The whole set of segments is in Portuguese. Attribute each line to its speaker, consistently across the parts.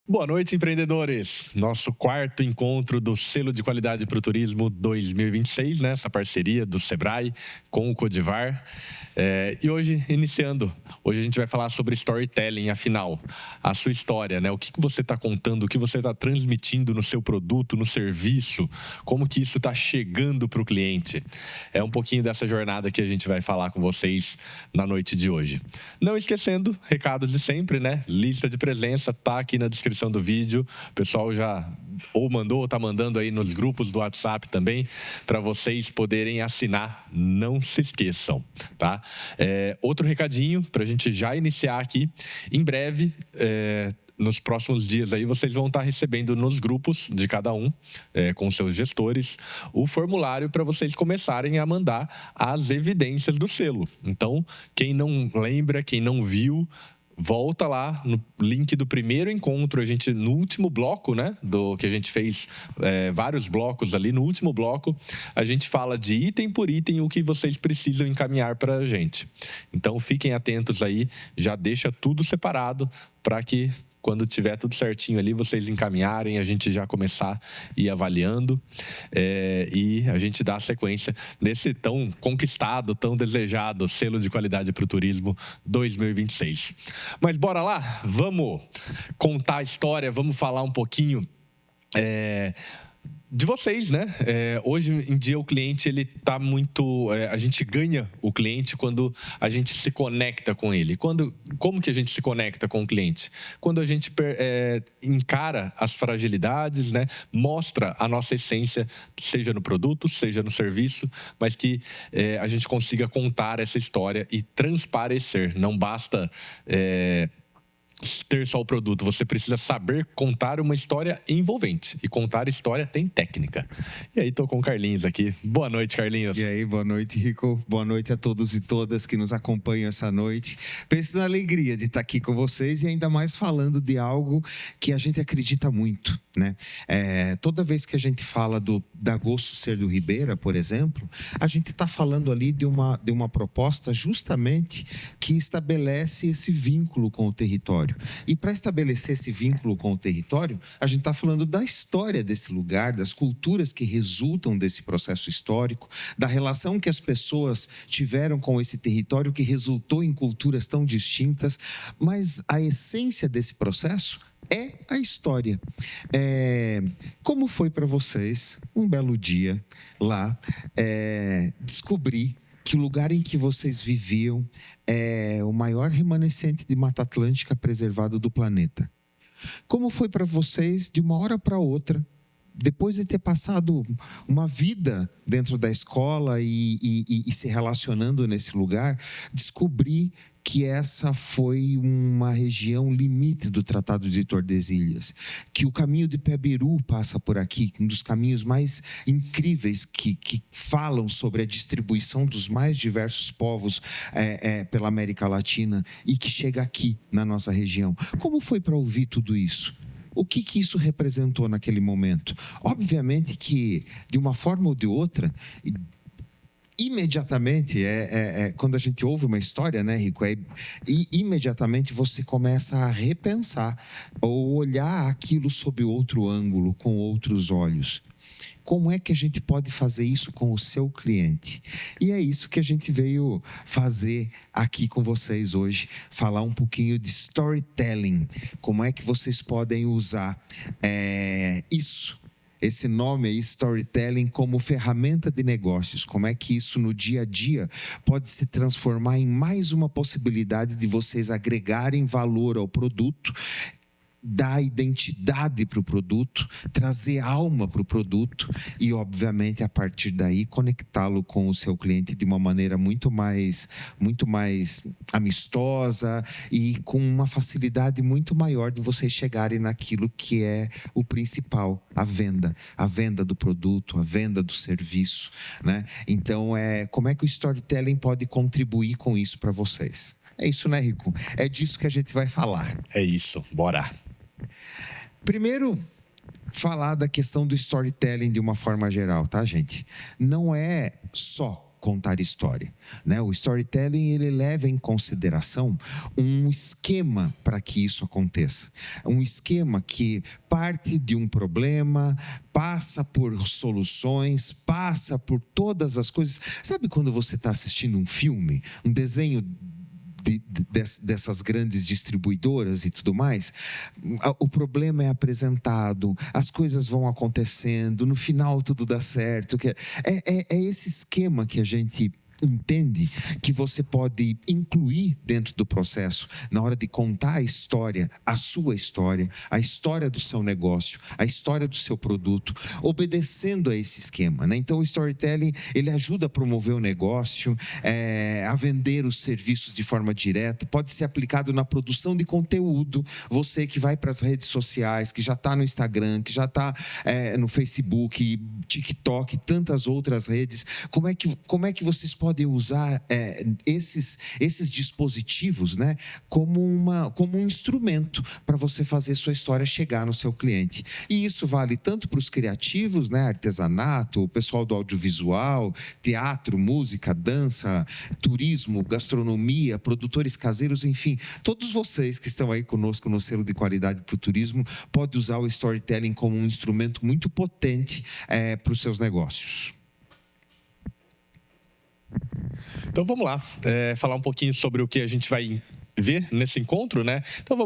Speaker 1: Boa noite, empreendedores. Nosso quarto encontro do Selo de Qualidade para o Turismo 2026, né? Essa parceria do Sebrae com o Codivar. E hoje, iniciando, hoje a gente vai falar sobre storytelling, afinal, a sua história, né? O que você está contando, o que você está transmitindo no seu produto, no serviço, como que isso está chegando para o cliente. É um pouquinho dessa jornada que a gente vai falar com vocês na noite de hoje. Não esquecendo, recados de sempre, né? Lista de presença tá aqui na descrição do vídeo. O pessoal já ou mandou ou tá mandando aí nos grupos do WhatsApp também, para vocês poderem assinar. Não se esqueçam, tá? Outro recadinho para a gente já iniciar aqui. Em breve, nos próximos dias aí, vocês vão estar recebendo nos grupos de cada um, com seus gestores, o formulário para vocês começarem a mandar as evidências do selo. Então, quem não lembra, quem não viu, volta lá no link do primeiro encontro, no último bloco, né, do que a gente fez, vários blocos ali, no último bloco, a gente fala de item por item o que vocês precisam encaminhar para a gente. Então, fiquem atentos aí, já deixa tudo separado para que, quando tiver tudo certinho ali, vocês encaminharem, a gente já começar a ir avaliando e a gente dá a sequência nesse tão conquistado, tão desejado Selo de Qualidade para o Turismo 2026. Mas bora lá? Vamos contar a história, vamos falar um pouquinho de vocês, né? Hoje em dia o cliente, ele tá muito... a gente ganha o cliente quando a gente se conecta com ele. Como que a gente se conecta com o cliente? Quando a gente encara as fragilidades, né? Mostra a nossa essência, seja no produto, seja no serviço, mas que a gente consiga contar essa história e transparecer. Não basta... ter só o produto, você precisa saber contar uma história envolvente. E contar história tem técnica. E aí, tô com o Carlinhos aqui. Boa noite, Carlinhos.
Speaker 2: E aí, boa noite, Rico. Boa noite a todos e todas que nos acompanham essa noite. Penso na alegria de estar aqui com vocês e ainda mais falando de algo que a gente acredita muito, né? Toda vez que a gente fala da Agosto Ser do Ribeira, por exemplo, a gente está falando ali de uma proposta justamente que estabelece esse vínculo com o território. E para estabelecer esse vínculo com o território, a gente está falando da história desse lugar, das culturas que resultam desse processo histórico, da relação que as pessoas tiveram com esse território que resultou em culturas tão distintas, mas a essência desse processo é a história. Como foi para vocês, um belo dia lá, descobrir que o lugar em que vocês viviam é o maior remanescente de Mata Atlântica preservado do planeta? Como foi para vocês, de uma hora para outra, depois de ter passado uma vida dentro da escola e se relacionando nesse lugar, descobrir que essa foi uma região limite do Tratado de Tordesilhas, que o caminho de Pebiru passa por aqui, um dos caminhos mais incríveis que falam sobre a distribuição dos mais diversos povos pela América Latina e que chega aqui na nossa região. Como foi para ouvir tudo isso? O que isso representou naquele momento? Obviamente que, de uma forma ou de outra, imediatamente, quando a gente ouve uma história, né, Rico? Imediatamente você começa a repensar ou olhar aquilo sob outro ângulo, com outros olhos. Como é que a gente pode fazer isso com o seu cliente? E é isso que a gente veio fazer aqui com vocês hoje, falar um pouquinho de storytelling. Como é que vocês podem usar esse nome aí, storytelling, como ferramenta de negócios. Como é que isso no dia a dia pode se transformar em mais uma possibilidade de vocês agregarem valor ao produto, dar identidade para o produto, trazer alma para o produto e, obviamente, a partir daí, conectá-lo com o seu cliente de uma maneira muito mais amistosa e com uma facilidade muito maior de vocês chegarem naquilo que é o principal, a venda do produto, a venda do serviço, né? Então, como é que o storytelling pode contribuir com isso para vocês? É isso, né, Rico? É disso que a gente vai falar.
Speaker 1: É isso, bora!
Speaker 2: Primeiro, falar da questão do storytelling de uma forma geral, tá, gente? Não é só contar história, né? O storytelling, ele leva em consideração um esquema para que isso aconteça. Um esquema que parte de um problema, passa por soluções, passa por todas as coisas. Sabe quando você está assistindo um filme, um desenho dessas grandes distribuidoras e tudo mais? O problema é apresentado, as coisas vão acontecendo, no final tudo dá certo. É esse esquema que a gente entende que você pode incluir dentro do processo na hora de contar a história, a sua história, a história do seu negócio, a história do seu produto, obedecendo a esse esquema, né? Então o storytelling, ele ajuda a promover o negócio, a vender os serviços de forma direta, pode ser aplicado na produção de conteúdo. Você que vai para as redes sociais, que já está no Instagram, que já está no Facebook, TikTok e tantas outras redes, como é que vocês podem usar esses dispositivos, né, como um instrumento para você fazer sua história chegar no seu cliente? E isso vale tanto para os criativos, né, artesanato, o pessoal do audiovisual, teatro, música, dança, turismo, gastronomia, produtores caseiros, enfim, todos vocês que estão aí conosco no Selo de Qualidade para o Turismo podem usar o storytelling como um instrumento muito potente para os seus negócios.
Speaker 1: Então vamos lá, falar um pouquinho sobre o que a gente vai ver nesse encontro, né? Então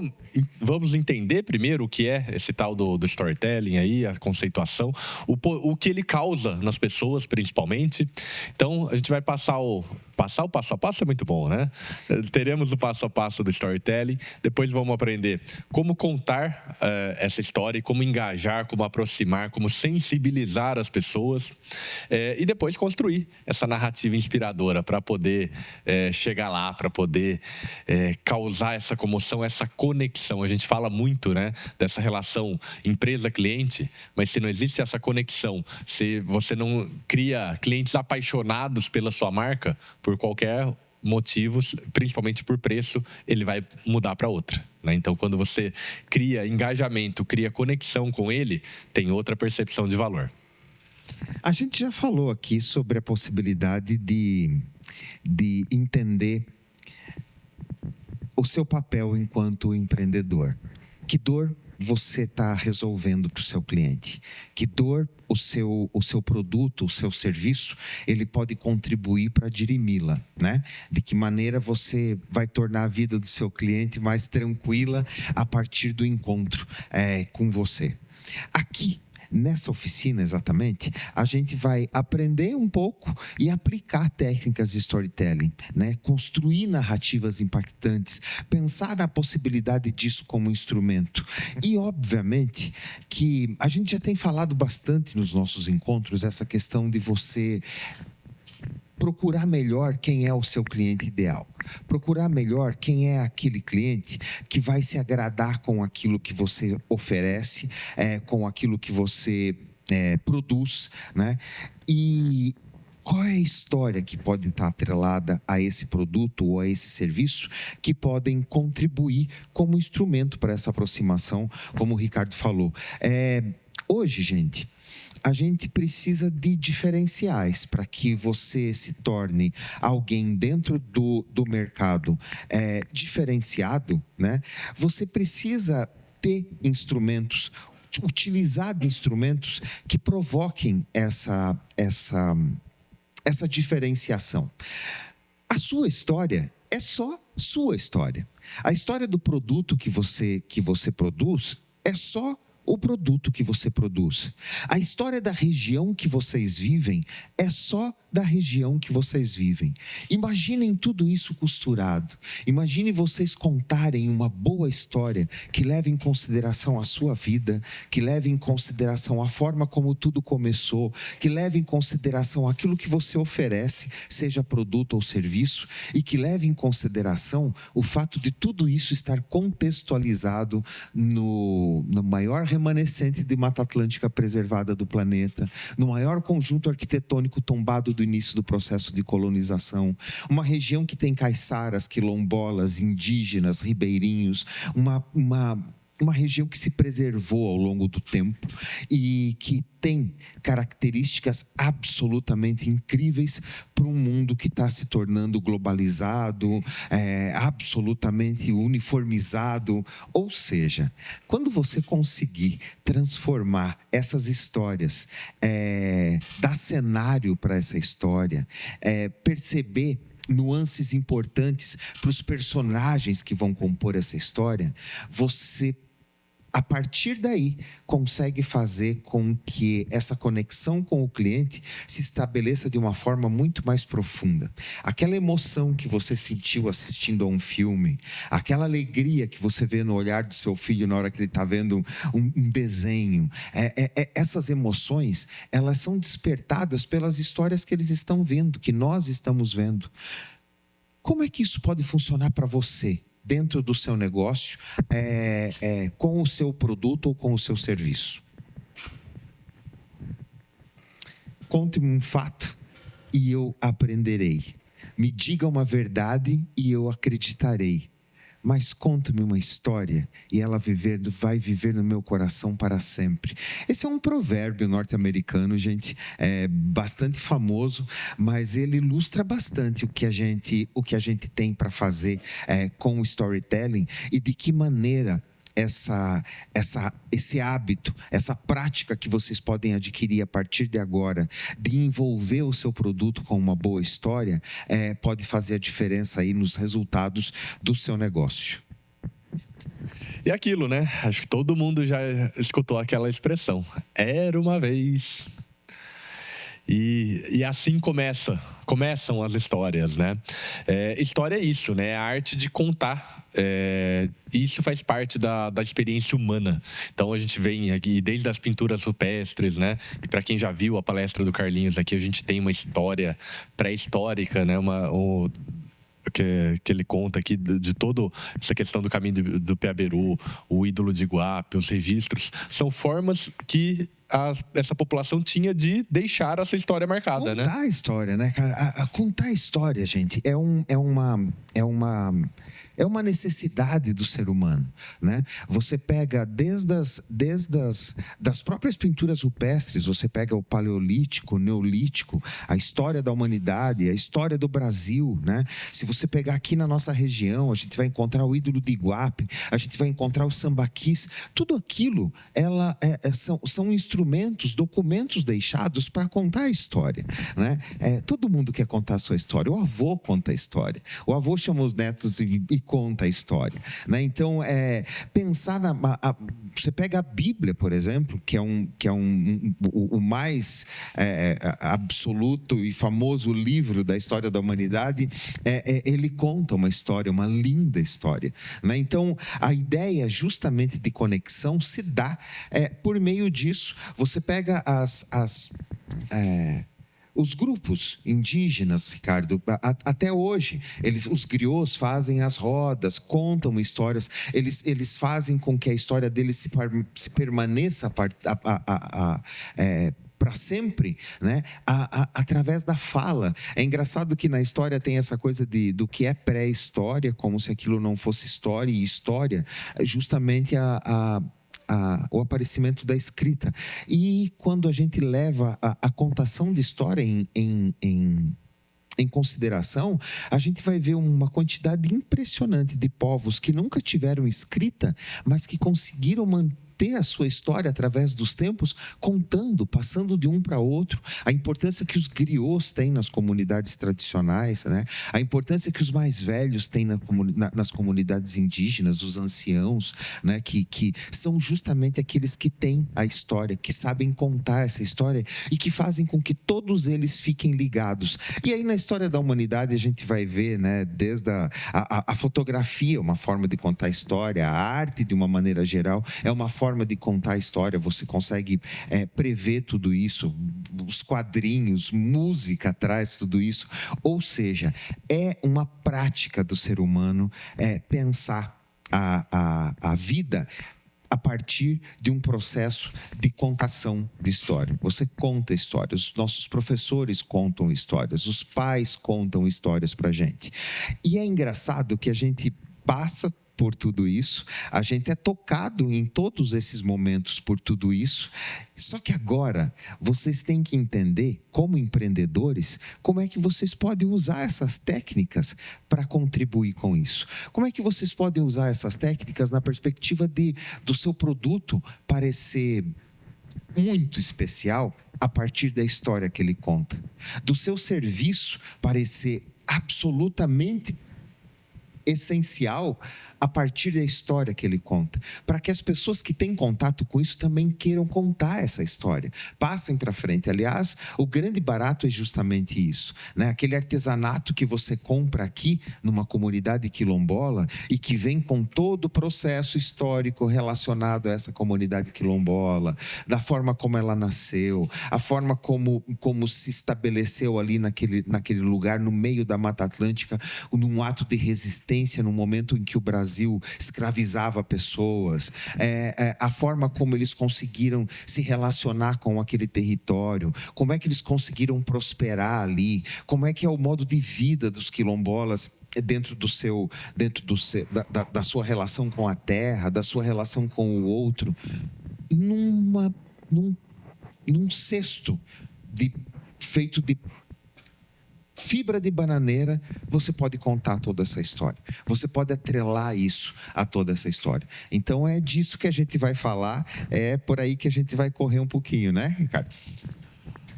Speaker 1: vamos entender primeiro o que é esse tal do storytelling aí, a conceituação, o que ele causa nas pessoas, principalmente. Então a gente vai passar o passo a passo, é muito bom, né? Teremos o passo a passo do storytelling, depois vamos aprender como contar essa história, e como engajar, como aproximar, como sensibilizar as pessoas, e depois construir essa narrativa inspiradora para poder chegar lá, para poder causar essa comoção, essa conexão. A gente fala muito, né, dessa relação empresa-cliente, mas se não existe essa conexão, se você não cria clientes apaixonados pela sua marca, por qualquer motivo, principalmente por preço, ele vai mudar para outra, né? Então, quando você cria engajamento, cria conexão com ele, tem outra percepção de valor.
Speaker 2: A gente já falou aqui sobre a possibilidade de entender o seu papel enquanto empreendedor. Que dor você está resolvendo para o seu cliente? Que dor o seu produto, o seu serviço, ele pode contribuir para dirimi-la, né? De que maneira você vai tornar a vida do seu cliente mais tranquila a partir do encontro com você. Aqui, nessa oficina, exatamente, a gente vai aprender um pouco e aplicar técnicas de storytelling, né? Construir narrativas impactantes, pensar na possibilidade disso como instrumento. E, obviamente, que a gente já tem falado bastante nos nossos encontros essa questão de você procurar melhor quem é o seu cliente ideal. Procurar melhor quem é aquele cliente que vai se agradar com aquilo que você oferece, com aquilo que você produz, né? E qual é a história que pode estar atrelada a esse produto ou a esse serviço que podem contribuir como instrumento para essa aproximação, como o Ricardo falou. Hoje, gente, a gente precisa de diferenciais para que você se torne alguém dentro do mercado diferenciado, né? Você precisa ter instrumentos, utilizar de instrumentos que provoquem essa diferenciação. A sua história é só sua história. A história do produto que você produz é só o produto que você produz. A história da região que vocês vivem é só da região que vocês vivem. Imaginem tudo isso costurado. Imagine vocês contarem uma boa história que leve em consideração a sua vida, que leve em consideração a forma como tudo começou, que leve em consideração aquilo que você oferece, seja produto ou serviço, e que leve em consideração o fato de tudo isso estar contextualizado no maior remanescente de Mata Atlântica preservada do planeta, no maior conjunto arquitetônico tombado do início do processo de colonização, uma região que tem caiçaras, quilombolas, indígenas, ribeirinhos, uma uma região que se preservou ao longo do tempo e que tem características absolutamente incríveis para um mundo que está se tornando globalizado, absolutamente uniformizado. Ou seja, quando você conseguir transformar essas histórias, dar cenário para essa história, perceber nuances importantes para os personagens que vão compor essa história, você, a partir daí, consegue fazer com que essa conexão com o cliente se estabeleça de uma forma muito mais profunda. Aquela emoção que você sentiu assistindo a um filme, aquela alegria que você vê no olhar do seu filho na hora que ele está vendo um desenho, essas emoções, elas são despertadas pelas histórias que eles estão vendo, que nós estamos vendo. Como é que isso pode funcionar para você? Dentro do seu negócio, com o seu produto ou com o seu serviço. Conte-me um fato e eu aprenderei. Me diga uma verdade e eu acreditarei. Mas conte-me uma história e ela vai viver no meu coração para sempre. Esse é um provérbio norte-americano, gente, bastante famoso, mas ele ilustra bastante o que a gente tem para fazer com o storytelling e de que maneira esse hábito, essa prática que vocês podem adquirir a partir de agora, de envolver o seu produto com uma boa história, pode fazer a diferença aí nos resultados do seu negócio.
Speaker 1: E aquilo, né? Acho que todo mundo já escutou aquela expressão. Era uma vez. E assim começam as histórias, né? História é isso, né? É a arte de contar. Isso faz parte da experiência humana. Então a gente vem aqui desde as pinturas rupestres, né? E para quem já viu a palestra do Carlinhos aqui, a gente tem uma história pré-histórica, né? Que ele conta aqui de toda essa questão do caminho do Piaberu, o ídolo de Iguape, os registros, são formas que essa população tinha de deixar a sua história marcada, né?
Speaker 2: Contar a história, né, cara? Contar a história, gente, é uma necessidade do ser humano, né? Você pega desde das próprias pinturas rupestres, você pega o paleolítico, o neolítico, a história da humanidade, a história do Brasil, né? Se você pegar aqui na nossa região, a gente vai encontrar o ídolo de Iguape, a gente vai encontrar o sambaquis, tudo aquilo são instrumentos, documentos deixados para contar a história, né? Todo mundo quer contar a sua história, o avô conta a história, o avô chama os netos e conta a história, né? Então, pensar você pega a Bíblia, por exemplo, que é o mais absoluto e famoso livro da história da humanidade, ele conta uma história, uma linda história, né? Então, a ideia justamente de conexão se dá por meio disso. Você pega os grupos indígenas, Ricardo, até hoje, os griots fazem as rodas, contam histórias, eles fazem com que a história deles se permaneça para sempre, né? Através da fala. É engraçado que na história tem essa coisa do que é pré-história, como se aquilo não fosse história, e história é justamente o aparecimento da escrita. E quando a gente leva a contação de história em consideração, a gente vai ver uma quantidade impressionante de povos que nunca tiveram escrita, mas que conseguiram manter a sua história através dos tempos, contando, passando de um para outro, a importância que os griots têm nas comunidades tradicionais, né? A importância que os mais velhos têm nas comunidades indígenas, os anciãos, né? Que são justamente aqueles que têm a história, que sabem contar essa história e que fazem com que todos eles fiquem ligados. E aí na história da humanidade a gente vai ver, né? Desde a fotografia, uma forma de contar a história, a arte de uma maneira geral, é uma forma de contar a história, você consegue prever tudo isso, os quadrinhos, música traz tudo isso, ou seja, é uma prática do ser humano pensar a vida a partir de um processo de contação de história. Você conta histórias, os nossos professores contam histórias, os pais contam histórias para a gente. E é engraçado que a gente passa por tudo isso, a gente é tocado em todos esses momentos por tudo isso. Só que agora vocês têm que entender, como empreendedores, como é que vocês podem usar essas técnicas para contribuir com isso. Como é que vocês podem usar essas técnicas na perspectiva do seu produto parecer muito especial a partir da história que ele conta, do seu serviço parecer absolutamente essencial a partir da história que ele conta, para que as pessoas que têm contato com isso também queiram contar essa história, passem para frente. Aliás, o grande barato é justamente isso, né? Aquele artesanato que você compra aqui numa comunidade quilombola e que vem com todo o processo histórico relacionado a essa comunidade quilombola, da forma como ela nasceu, a forma como se estabeleceu ali naquele lugar, no meio da Mata Atlântica, num ato de resistência, no momento em que o Brasil escravizava pessoas, a forma como eles conseguiram se relacionar com aquele território, como é que eles conseguiram prosperar ali, como é que é o modo de vida dos quilombolas dentro da sua relação com a terra, da sua relação com o outro, num cesto feito de fibra de bananeira. Você pode contar toda essa história. Você pode atrelar isso a toda essa história. Então é disso que a gente vai falar. É por aí que a gente vai correr um pouquinho, né, Ricardo?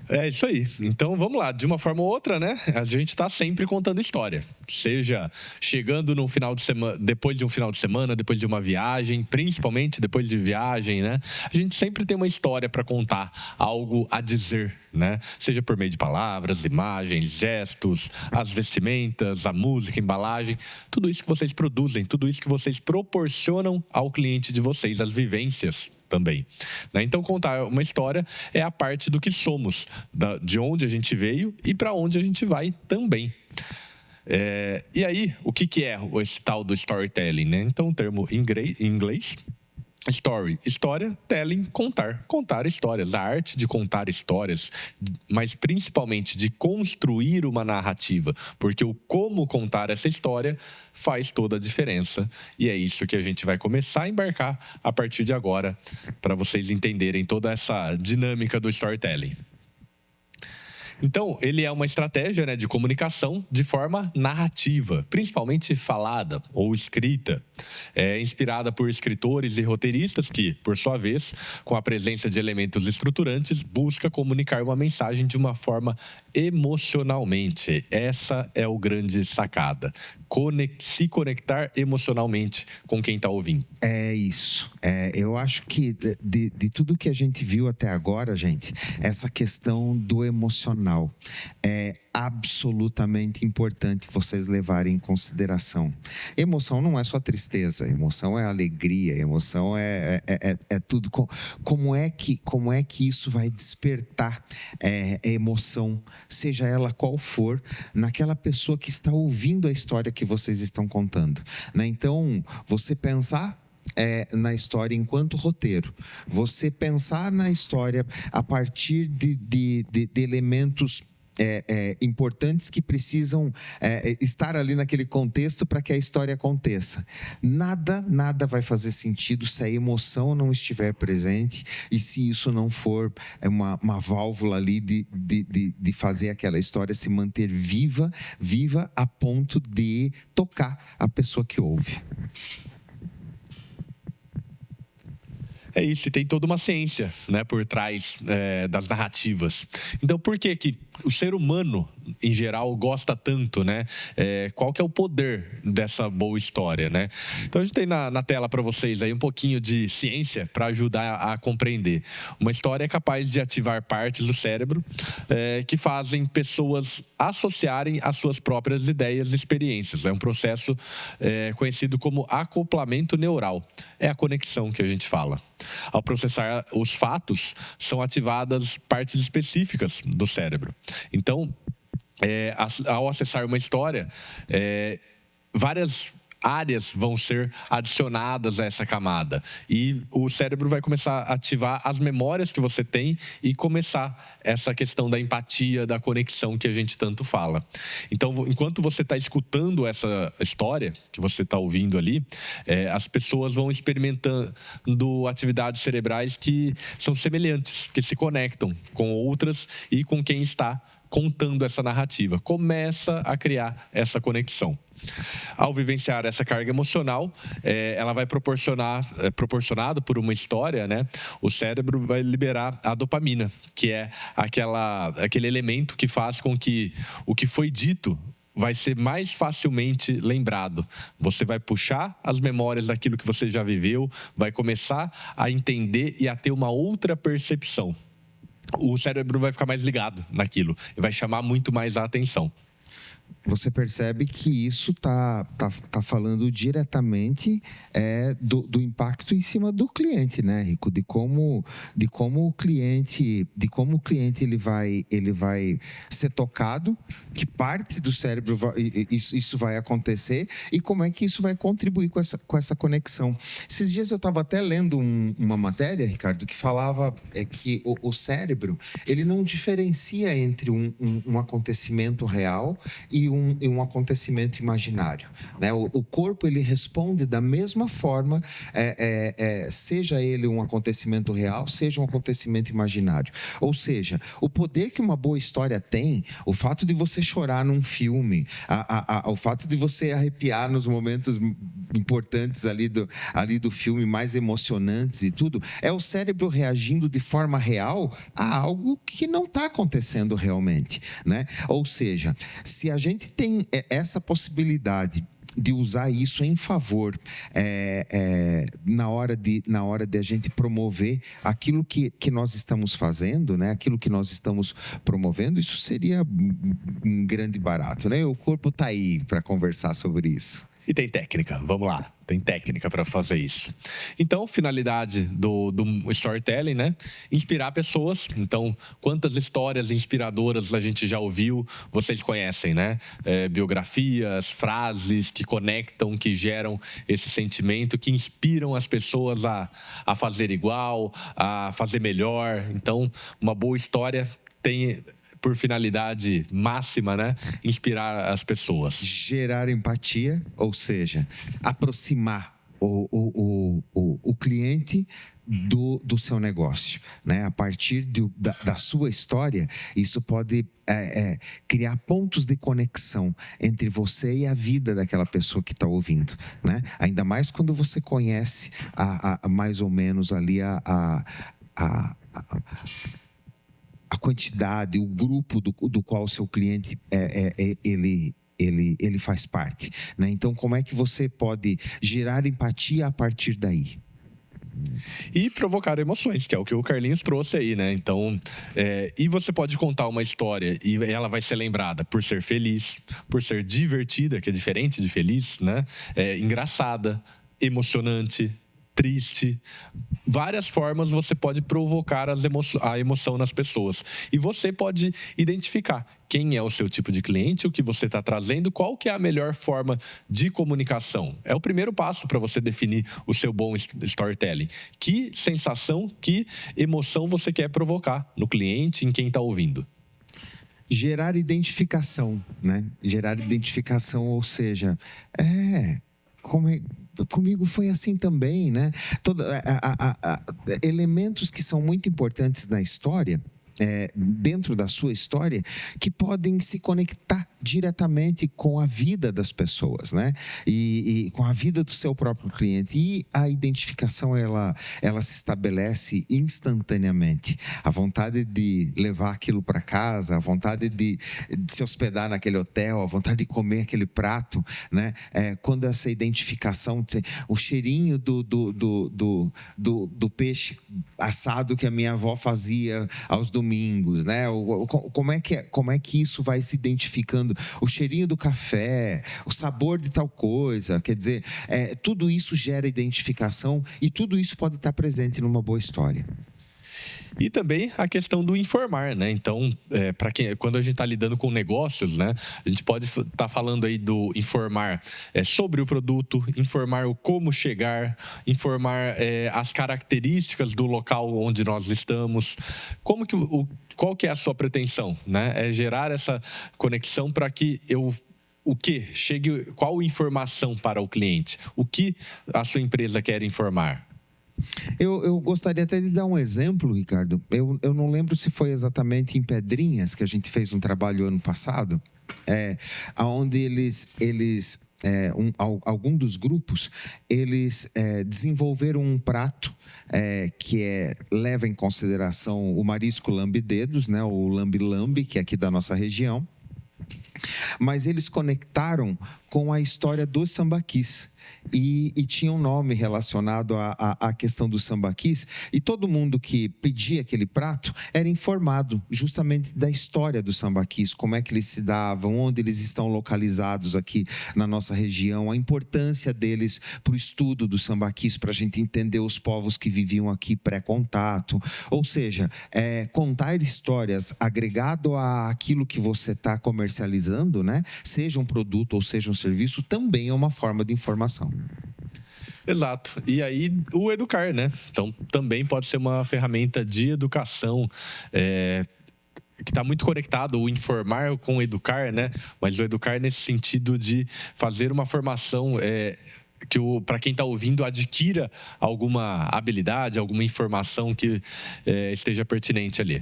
Speaker 1: É isso aí. Então, vamos lá. De uma forma ou outra, né? A gente está sempre contando história. Seja chegando no final de semana, depois de um final de semana, depois de uma viagem, principalmente depois de viagem, né? A gente sempre tem uma história para contar, algo a dizer, né? Seja por meio de palavras, imagens, gestos, as vestimentas, a música, a embalagem, tudo isso que vocês produzem, tudo isso que vocês proporcionam ao cliente de vocês, as vivências também, né? Então, contar uma história é a parte do que somos, de onde a gente veio e para onde a gente vai também. E aí, o que é esse tal do storytelling, né? Então, o termo em inglês, story, história, telling, contar histórias, a arte de contar histórias, mas principalmente de construir uma narrativa, porque o como contar essa história faz toda a diferença, e é isso que a gente vai começar a embarcar a partir de agora, para vocês entenderem toda essa dinâmica do storytelling. Então, ele é uma estratégia, né, de comunicação de forma narrativa, principalmente falada ou escrita, inspirada por escritores e roteiristas que, por sua vez, com a presença de elementos estruturantes, busca comunicar uma mensagem de uma forma emocionalmente. Essa é o grande sacada. Se conectar emocionalmente com quem está ouvindo.
Speaker 2: É isso. Eu acho que de tudo que a gente viu até agora, gente, essa questão do emocional é absolutamente importante vocês levarem em consideração. Emoção não é só tristeza, emoção é alegria, emoção é tudo. Como é que isso vai despertar emoção, seja ela qual for, naquela pessoa que está ouvindo a história que vocês estão contando, né? Então, você pensar na história enquanto roteiro, você pensar na história a partir de elementos importantes que precisam estar ali naquele contexto para que a história aconteça. Nada vai fazer sentido se a emoção não estiver presente e se isso não for uma válvula ali de fazer aquela história se manter viva a ponto de tocar a pessoa que ouve.
Speaker 1: É isso, e tem toda uma ciência, né, por trás das narrativas. Então, por que o ser humano, em geral, gosta tanto, né? Qual que é o poder dessa boa história, né? Então, a gente tem na tela para vocês aí um pouquinho de ciência para ajudar a compreender. Uma história é capaz de ativar partes do cérebro que fazem pessoas associarem as suas próprias ideias e experiências. É um processo conhecido como acoplamento neural. É a conexão que a gente fala. Ao processar os fatos, são ativadas partes específicas do cérebro. Então, ao acessar uma história, várias áreas vão ser adicionadas a essa camada. E o cérebro vai começar a ativar as memórias que você tem e começar essa questão da empatia, da conexão que a gente tanto fala. Então, enquanto você está escutando essa história que você está ouvindo ali, as pessoas vão experimentando atividades cerebrais que são semelhantes, que se conectam com outras e com quem está contando essa narrativa. Começa a criar essa conexão. Ao vivenciar essa carga emocional, ela vai proporcionado por uma história, né? O cérebro vai liberar a dopamina, que é aquele elemento que faz com que o que foi dito vai ser mais facilmente lembrado. Você vai puxar as memórias daquilo que você já viveu, vai começar a entender e a ter uma outra percepção. O cérebro vai ficar mais ligado naquilo e vai chamar muito mais a atenção.
Speaker 2: Você percebe que isso tá falando diretamente do impacto em cima do cliente, né, Rico? De como o cliente ele vai ser tocado, que parte do cérebro isso vai acontecer e como é que isso vai contribuir com essa conexão. Esses dias eu estava até lendo uma matéria, Ricardo, que falava que o cérebro ele não diferencia entre um acontecimento real e um acontecimento imaginário, né? O corpo ele responde da mesma forma, seja ele um acontecimento real, seja um acontecimento imaginário. Ou seja, o poder que uma boa história tem, o fato de você chorar num filme, o fato de você arrepiar nos momentos importantes ali do filme, mais emocionantes e tudo, é o cérebro reagindo de forma real a algo que não está acontecendo realmente, né? Ou seja, se a gente tem essa possibilidade de usar isso em favor na hora de a gente promover aquilo que nós estamos fazendo, né? Aquilo que nós estamos promovendo, isso seria um grande barato, né? O corpo está aí para conversar sobre isso.
Speaker 1: E tem técnica, vamos lá. Tem técnica para fazer isso. Então, finalidade do storytelling, né? Inspirar pessoas. Então, quantas histórias inspiradoras a gente já ouviu, vocês conhecem, né? Biografias, frases que conectam, que geram esse sentimento, que inspiram as pessoas a fazer igual, a fazer melhor. Então, uma boa história tem por finalidade máxima, né? Inspirar as pessoas.
Speaker 2: Gerar empatia, ou seja, aproximar o cliente do seu negócio, né? A partir da sua história, isso pode criar pontos de conexão entre você e a vida daquela pessoa que está ouvindo, né? Ainda mais quando você conhece mais ou menos ali a quantidade, o grupo do qual o seu cliente ele faz parte, né? Então, como é que você pode gerar empatia a partir daí?
Speaker 1: E provocar emoções, que é o que o Carlinhos trouxe aí, né? Então, e você pode contar uma história e ela vai ser lembrada por ser feliz, por ser divertida, que é diferente de feliz, né? Engraçada, emocionante, triste. Várias formas você pode provocar a emoção nas pessoas. E você pode identificar quem é o seu tipo de cliente, o que você está trazendo, qual que é a melhor forma de comunicação. É o primeiro passo para você definir o seu bom storytelling. Que sensação, que emoção você quer provocar no cliente, em quem está ouvindo.
Speaker 2: Gerar identificação, né? Gerar identificação, ou seja, comigo foi assim também, né? Elementos que são muito importantes na história, dentro da sua história, que podem se conectar diretamente com a vida das pessoas, né? E com a vida do seu próprio cliente. E a identificação, ela se estabelece instantaneamente. A vontade de levar aquilo para casa, a vontade de se hospedar naquele hotel, a vontade de comer aquele prato, né? Quando essa identificação, o cheirinho do peixe assado que a minha avó fazia aos domingos, né? Como é que isso vai se identificando? O cheirinho do café, o sabor de tal coisa, quer dizer, tudo isso gera identificação e tudo isso pode estar presente numa boa história.
Speaker 1: E também a questão do informar, né? Então, quando a gente está lidando com negócios, né, a gente pode estar falando aí do informar sobre o produto, informar o como chegar, informar as características do local onde nós estamos. Qual que é a sua pretensão, né? É gerar essa conexão para que chegue qual informação para o cliente? O que a sua empresa quer informar?
Speaker 2: Eu gostaria até de dar um exemplo, Ricardo. Eu não lembro se foi exatamente em Pedrinhas que a gente fez um trabalho ano passado, onde algum dos grupos, eles desenvolveram um prato que leva em consideração o marisco lambe-dedos, né, o lambe-lambe, que é aqui da nossa região, mas eles conectaram com a história dos sambaquis. E tinha um nome relacionado à questão dos sambaquis, e todo mundo que pedia aquele prato era informado justamente da história dos sambaquis, como é que eles se davam, onde eles estão localizados aqui na nossa região, a importância deles para o estudo dos sambaquis, para a gente entender os povos que viviam aqui pré-contato. Ou seja, contar histórias agregado àquilo que você está comercializando, né? Seja um produto ou seja um serviço, também é uma forma de informação.
Speaker 1: Exato. E aí, o educar, né? Então, também pode ser uma ferramenta de educação, que está muito conectado, o informar com o educar, né? Mas o educar nesse sentido de fazer uma formação que para quem está ouvindo adquira alguma habilidade, alguma informação que esteja pertinente ali.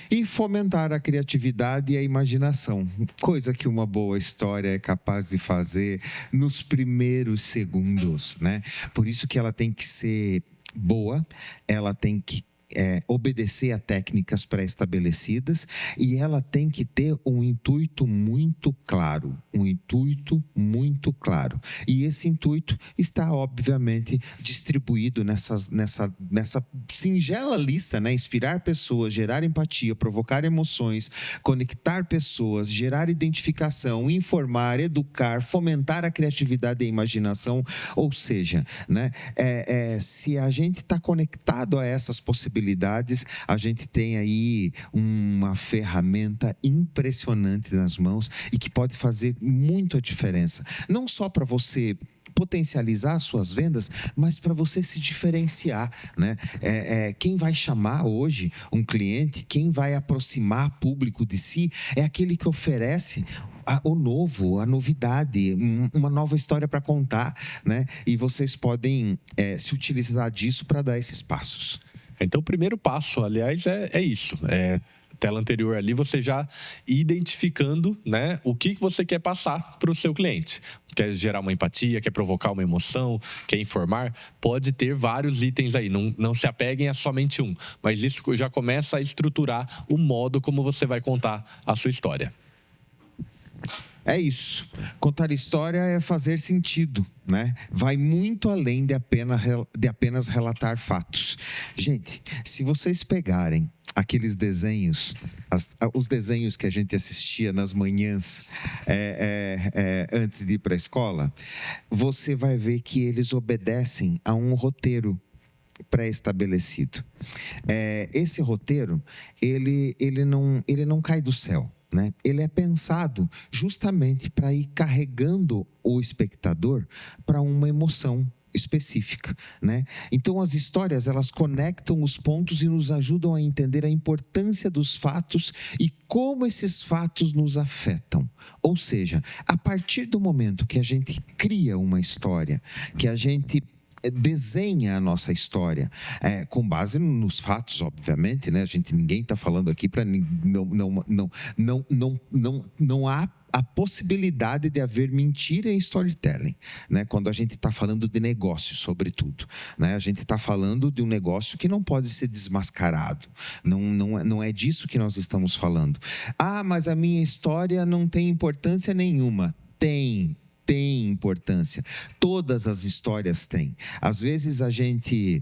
Speaker 2: E fomentar a criatividade e a imaginação, coisa que uma boa história é capaz de fazer nos primeiros segundos, né? Por isso que ela tem que ser boa, ela tem que obedecer a técnicas pré-estabelecidas, e ela tem que ter um intuito muito claro, E esse intuito está, obviamente, distribuído nessa singela lista, né? Inspirar pessoas, gerar empatia, provocar emoções, conectar pessoas, gerar identificação, informar, educar, fomentar a criatividade e a imaginação. Ou seja, né? Se a gente está conectado a essas possibilidades, a gente tem aí uma ferramenta impressionante nas mãos e que pode fazer muito a diferença. Não só para você potencializar suas vendas, mas para você se diferenciar, né? Quem vai chamar hoje um cliente, quem vai aproximar público de si, é aquele que oferece o novo, a novidade, uma nova história para contar, né? E vocês podem se utilizar disso para dar esses passos.
Speaker 1: Então, o primeiro passo, aliás, é isso. Tela anterior ali, você já identificando, né, o que você quer passar para o seu cliente. Quer gerar uma empatia, quer provocar uma emoção, quer informar, pode ter vários itens aí. Não se apeguem a somente um. Mas isso já começa a estruturar o modo como você vai contar a sua história.
Speaker 2: É isso. Contar história é fazer sentido, né? Vai muito além de apenas relatar fatos. Gente, se vocês pegarem aqueles desenhos, os desenhos que a gente assistia nas manhãs antes de ir para a escola, você vai ver que eles obedecem a um roteiro pré-estabelecido. Esse roteiro, ele não cai do céu, né? Ele é pensado justamente para ir carregando o espectador para uma emoção específica, né? Então, as histórias, elas conectam os pontos e nos ajudam a entender a importância dos fatos e como esses fatos nos afetam. Ou seja, a partir do momento que a gente cria uma história, que a gente desenha a nossa história com base nos fatos, obviamente, né? Ninguém está falando aqui para não há a possibilidade de haver mentira em storytelling, né? Quando a gente está falando de negócio, sobretudo, né? A gente está falando de um negócio que não pode ser desmascarado. Não é disso que nós estamos falando. Mas a minha história não tem importância nenhuma. Tem importância. Todas as histórias têm. Às vezes a gente,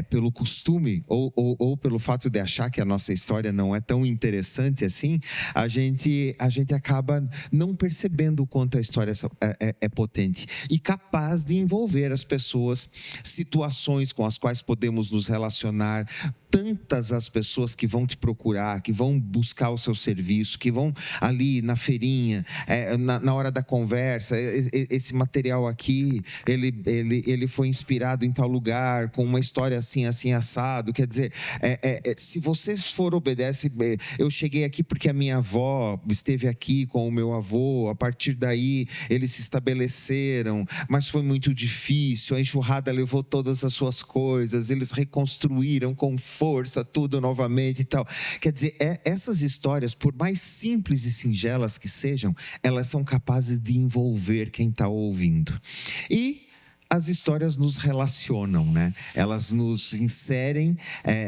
Speaker 2: pelo costume ou pelo fato de achar que a nossa história não é tão interessante assim, a gente acaba não percebendo o quanto a história é potente e capaz de envolver as pessoas, situações com as quais podemos nos relacionar, tantas as pessoas que vão te procurar, que vão buscar o seu serviço, que vão ali na feirinha, na hora da conversa, esse material aqui, ele foi inspirado em tal lugar, com uma história assim, assim, assado. Quer dizer, se você for obedece, eu cheguei aqui porque a minha avó esteve aqui com o meu avô, a partir daí eles se estabeleceram, mas foi muito difícil, a enxurrada levou todas as suas coisas, eles reconstruíram com força tudo novamente e tal. Quer dizer, essas histórias, por mais simples e singelas que sejam, elas são capazes de envolver quem está ouvindo. E as histórias nos relacionam, né? Elas nos inserem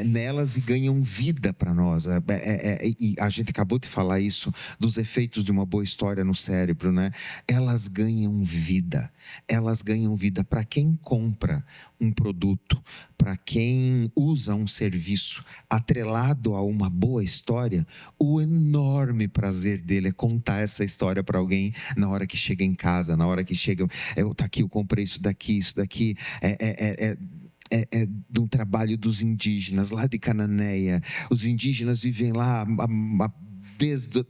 Speaker 2: nelas e ganham vida para nós. E a gente acabou de falar isso, dos efeitos de uma boa história no cérebro, né? Elas ganham vida. Elas ganham vida para quem compra um produto, para quem usa um serviço atrelado a uma boa história. O enorme prazer dele é contar essa história para alguém na hora que chega em casa, na hora que chega, tá aqui, eu comprei isso daqui é de um trabalho dos indígenas lá de Cananéia. Os indígenas vivem lá desde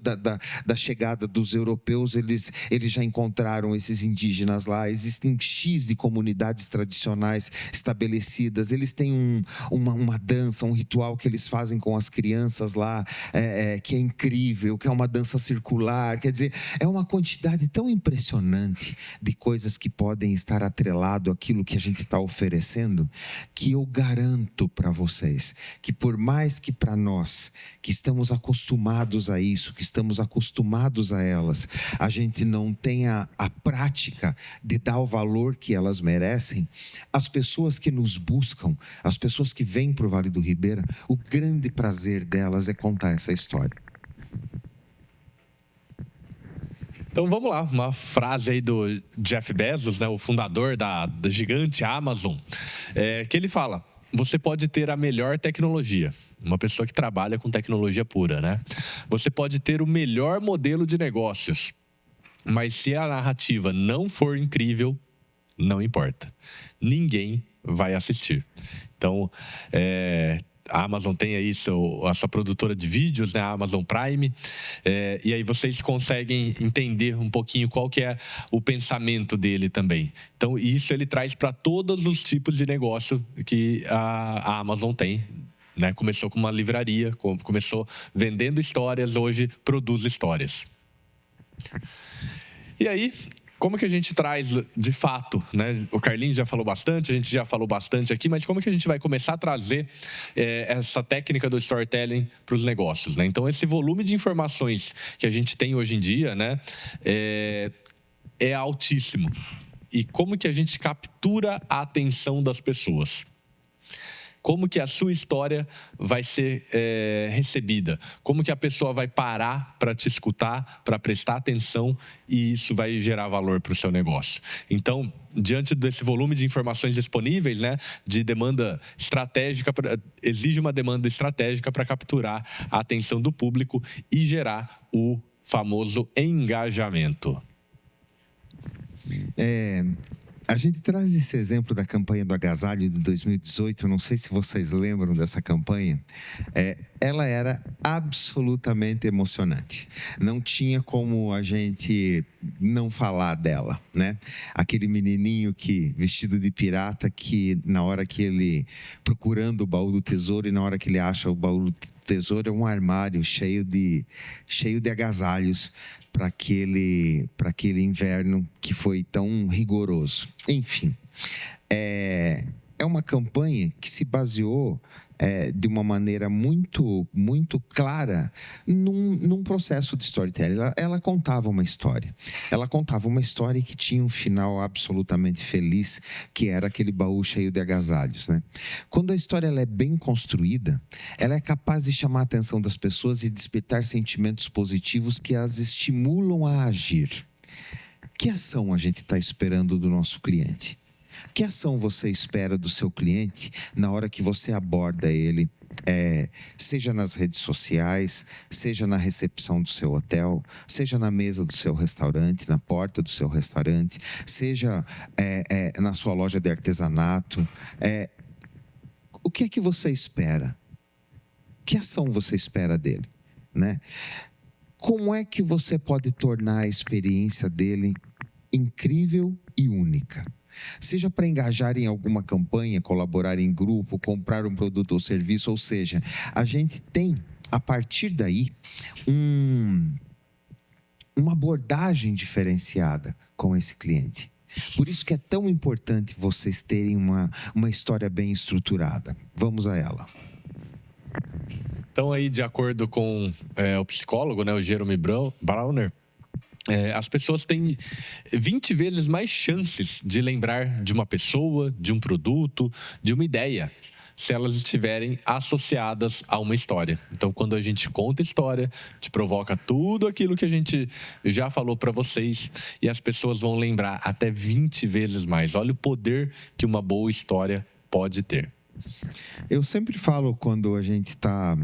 Speaker 2: da chegada dos europeus, eles já encontraram esses indígenas lá. Existem X de comunidades tradicionais estabelecidas. Eles têm uma dança, um ritual que eles fazem com as crianças lá, que é incrível, que é uma dança circular. Quer dizer, é uma quantidade tão impressionante de coisas que podem estar atrelado àquilo que a gente está oferecendo, que eu garanto para vocês que, por mais que para nós, que estamos acostumados a isso, que estamos acostumados a elas, a gente não tenha a prática de dar o valor que elas merecem, as pessoas que nos buscam, as pessoas que vêm para o Vale do Ribeira, o grande prazer delas é contar essa história.
Speaker 1: Então vamos lá, uma frase aí do Jeff Bezos, né, o fundador da gigante Amazon, que ele fala: você pode ter a melhor tecnologia, uma pessoa que trabalha com tecnologia pura, né? Você pode ter o melhor modelo de negócios, mas se a narrativa não for incrível, não importa. Ninguém vai assistir. Então, a Amazon tem aí a sua produtora de vídeos, né, a Amazon Prime, e aí vocês conseguem entender um pouquinho qual que é o pensamento dele também. Então, isso ele traz para todos os tipos de negócio que a Amazon tem. Né? Começou com uma livraria, começou vendendo histórias, hoje produz histórias. E aí, como que a gente traz de fato, né? O Carlinhos já falou bastante, a gente já falou bastante aqui, mas como que a gente vai começar a trazer essa técnica do storytelling para os negócios, né? Então, esse volume de informações que a gente tem hoje em dia, né, é altíssimo. E como que a gente captura a atenção das pessoas? Como que a sua história vai ser recebida? Como que a pessoa vai parar para te escutar, para prestar atenção, e isso vai gerar valor para o seu negócio? Então, diante desse volume de informações disponíveis, né, de demanda estratégica, exige uma demanda estratégica para capturar a atenção do público e gerar o famoso engajamento.
Speaker 2: A gente traz esse exemplo da campanha do agasalho de 2018, não sei se vocês lembram dessa campanha. Ela era absolutamente emocionante. Não tinha como a gente não falar dela, né? Aquele menininho vestido de pirata, que na hora que ele, procurando o baú do tesouro, e na hora que ele acha o baú do tesouro, é um armário cheio de agasalhos para aquele inverno que foi tão rigoroso. Enfim, é uma campanha que se baseou de uma maneira muito, muito clara num processo de storytelling. Ela contava uma história. Ela contava uma história que tinha um final absolutamente feliz, que era aquele baú cheio de agasalhos, né? Quando a história ela é bem construída, ela é capaz de chamar a atenção das pessoas e despertar sentimentos positivos que as estimulam a agir. Que ação a gente está esperando do nosso cliente? Que ação você espera do seu cliente na hora que você aborda ele, seja nas redes sociais, seja na recepção do seu hotel, seja na mesa do seu restaurante, na porta do seu restaurante, seja na sua loja de artesanato? O que é que você espera Que ação você espera dele, né? Como é que você pode tornar a experiência dele incrível e única? Seja para engajar em alguma campanha, colaborar em grupo, comprar um produto ou serviço, ou seja, a gente tem, a partir daí, uma abordagem diferenciada com esse cliente. Por isso que é tão importante vocês terem uma história bem estruturada. Vamos a ela.
Speaker 1: Então, aí, de acordo com o psicólogo, né, o Jeremy Browner, as pessoas têm 20 vezes mais chances de lembrar de uma pessoa, de um produto, de uma ideia, se elas estiverem associadas a uma história. Então, quando a gente conta história, te provoca tudo aquilo que a gente já falou para vocês e as pessoas vão lembrar até 20 vezes mais. Olha o poder que uma boa história pode ter.
Speaker 2: Eu sempre falo quando a gente está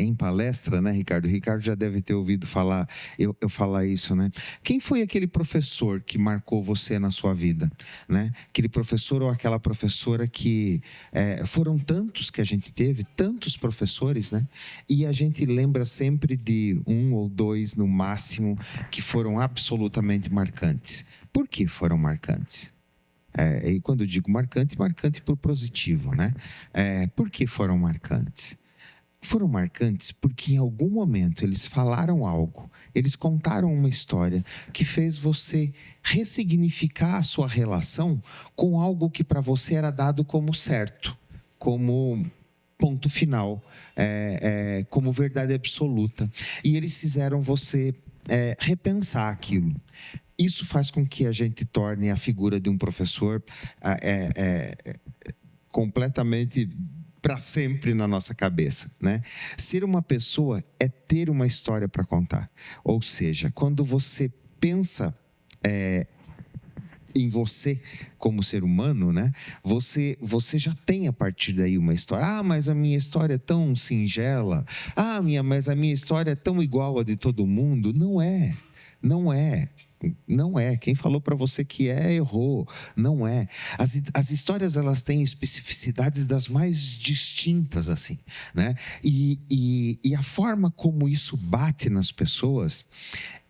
Speaker 2: em palestra, né, Ricardo? O Ricardo já deve ter ouvido falar, eu falar isso, né? Quem foi aquele professor que marcou você na sua vida, né? Aquele professor ou aquela professora que... foram tantos que a gente teve, tantos professores, né? E a gente lembra sempre de um ou dois, no máximo, que foram absolutamente marcantes. Por que foram marcantes? E quando eu digo marcante por positivo, né? Por que foram marcantes? Foram marcantes porque em algum momento eles falaram algo, eles contaram uma história que fez você ressignificar a sua relação com algo que para você era dado como certo, como ponto final, como verdade absoluta. E eles fizeram você repensar aquilo. Isso faz com que a gente torne a figura de um professor completamente para sempre na nossa cabeça, né? Ser uma pessoa é ter uma história para contar. Ou seja, quando você pensa em você como ser humano, né? Você já tem a partir daí uma história. Ah, mas a minha história é tão singela. Ah, mas a minha história é tão igual a de todo mundo. Não é. Não é. Não é. Quem falou para você que errou. Não é. As histórias, elas têm especificidades das mais distintas, assim, né? E a forma como isso bate nas pessoas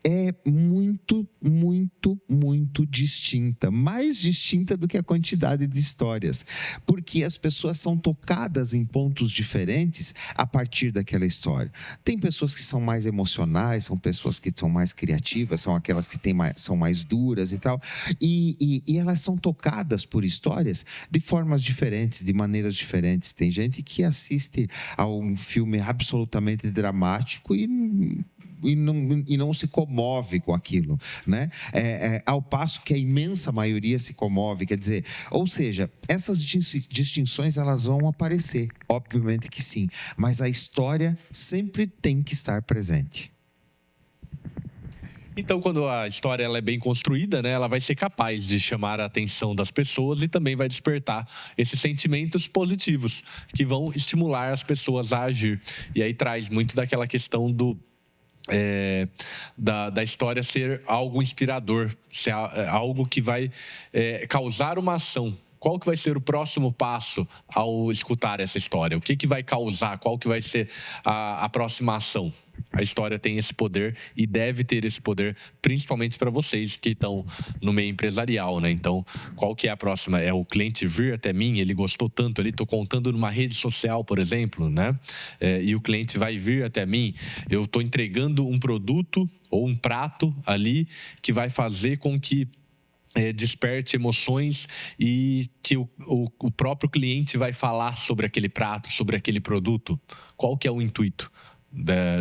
Speaker 2: é muito, muito, muito distinta. Mais distinta do que a quantidade de histórias. Porque as pessoas são tocadas em pontos diferentes a partir daquela história. Tem pessoas que são mais emocionais, são pessoas que são mais criativas, são aquelas que são mais duras e tal. E elas são tocadas por histórias de formas diferentes, de maneiras diferentes. Tem gente que assiste a um filme absolutamente dramático e não se comove com aquilo, né? Ao passo que a imensa maioria se comove, quer dizer, ou seja, essas distinções, elas vão aparecer, obviamente que sim, mas a história sempre tem que estar presente.
Speaker 1: Então, quando a história ela é bem construída, né, ela vai ser capaz de chamar a atenção das pessoas e também vai despertar esses sentimentos positivos que vão estimular as pessoas a agir. E aí traz muito daquela questão da história ser algo inspirador, ser algo que vai causar uma ação. Qual que vai ser o próximo passo ao escutar essa história? O que vai causar? Qual que vai ser a próxima ação? A história tem esse poder e deve ter esse poder, principalmente para vocês que estão no meio empresarial, né? Então, qual que é a próxima? É o cliente vir até mim, ele gostou tanto ali, estou contando numa rede social, por exemplo, né? E o cliente vai vir até mim, eu estou entregando um produto ou um prato ali que vai fazer com que desperte emoções e que o próprio cliente vai falar sobre aquele prato, sobre aquele produto. Qual que é o intuito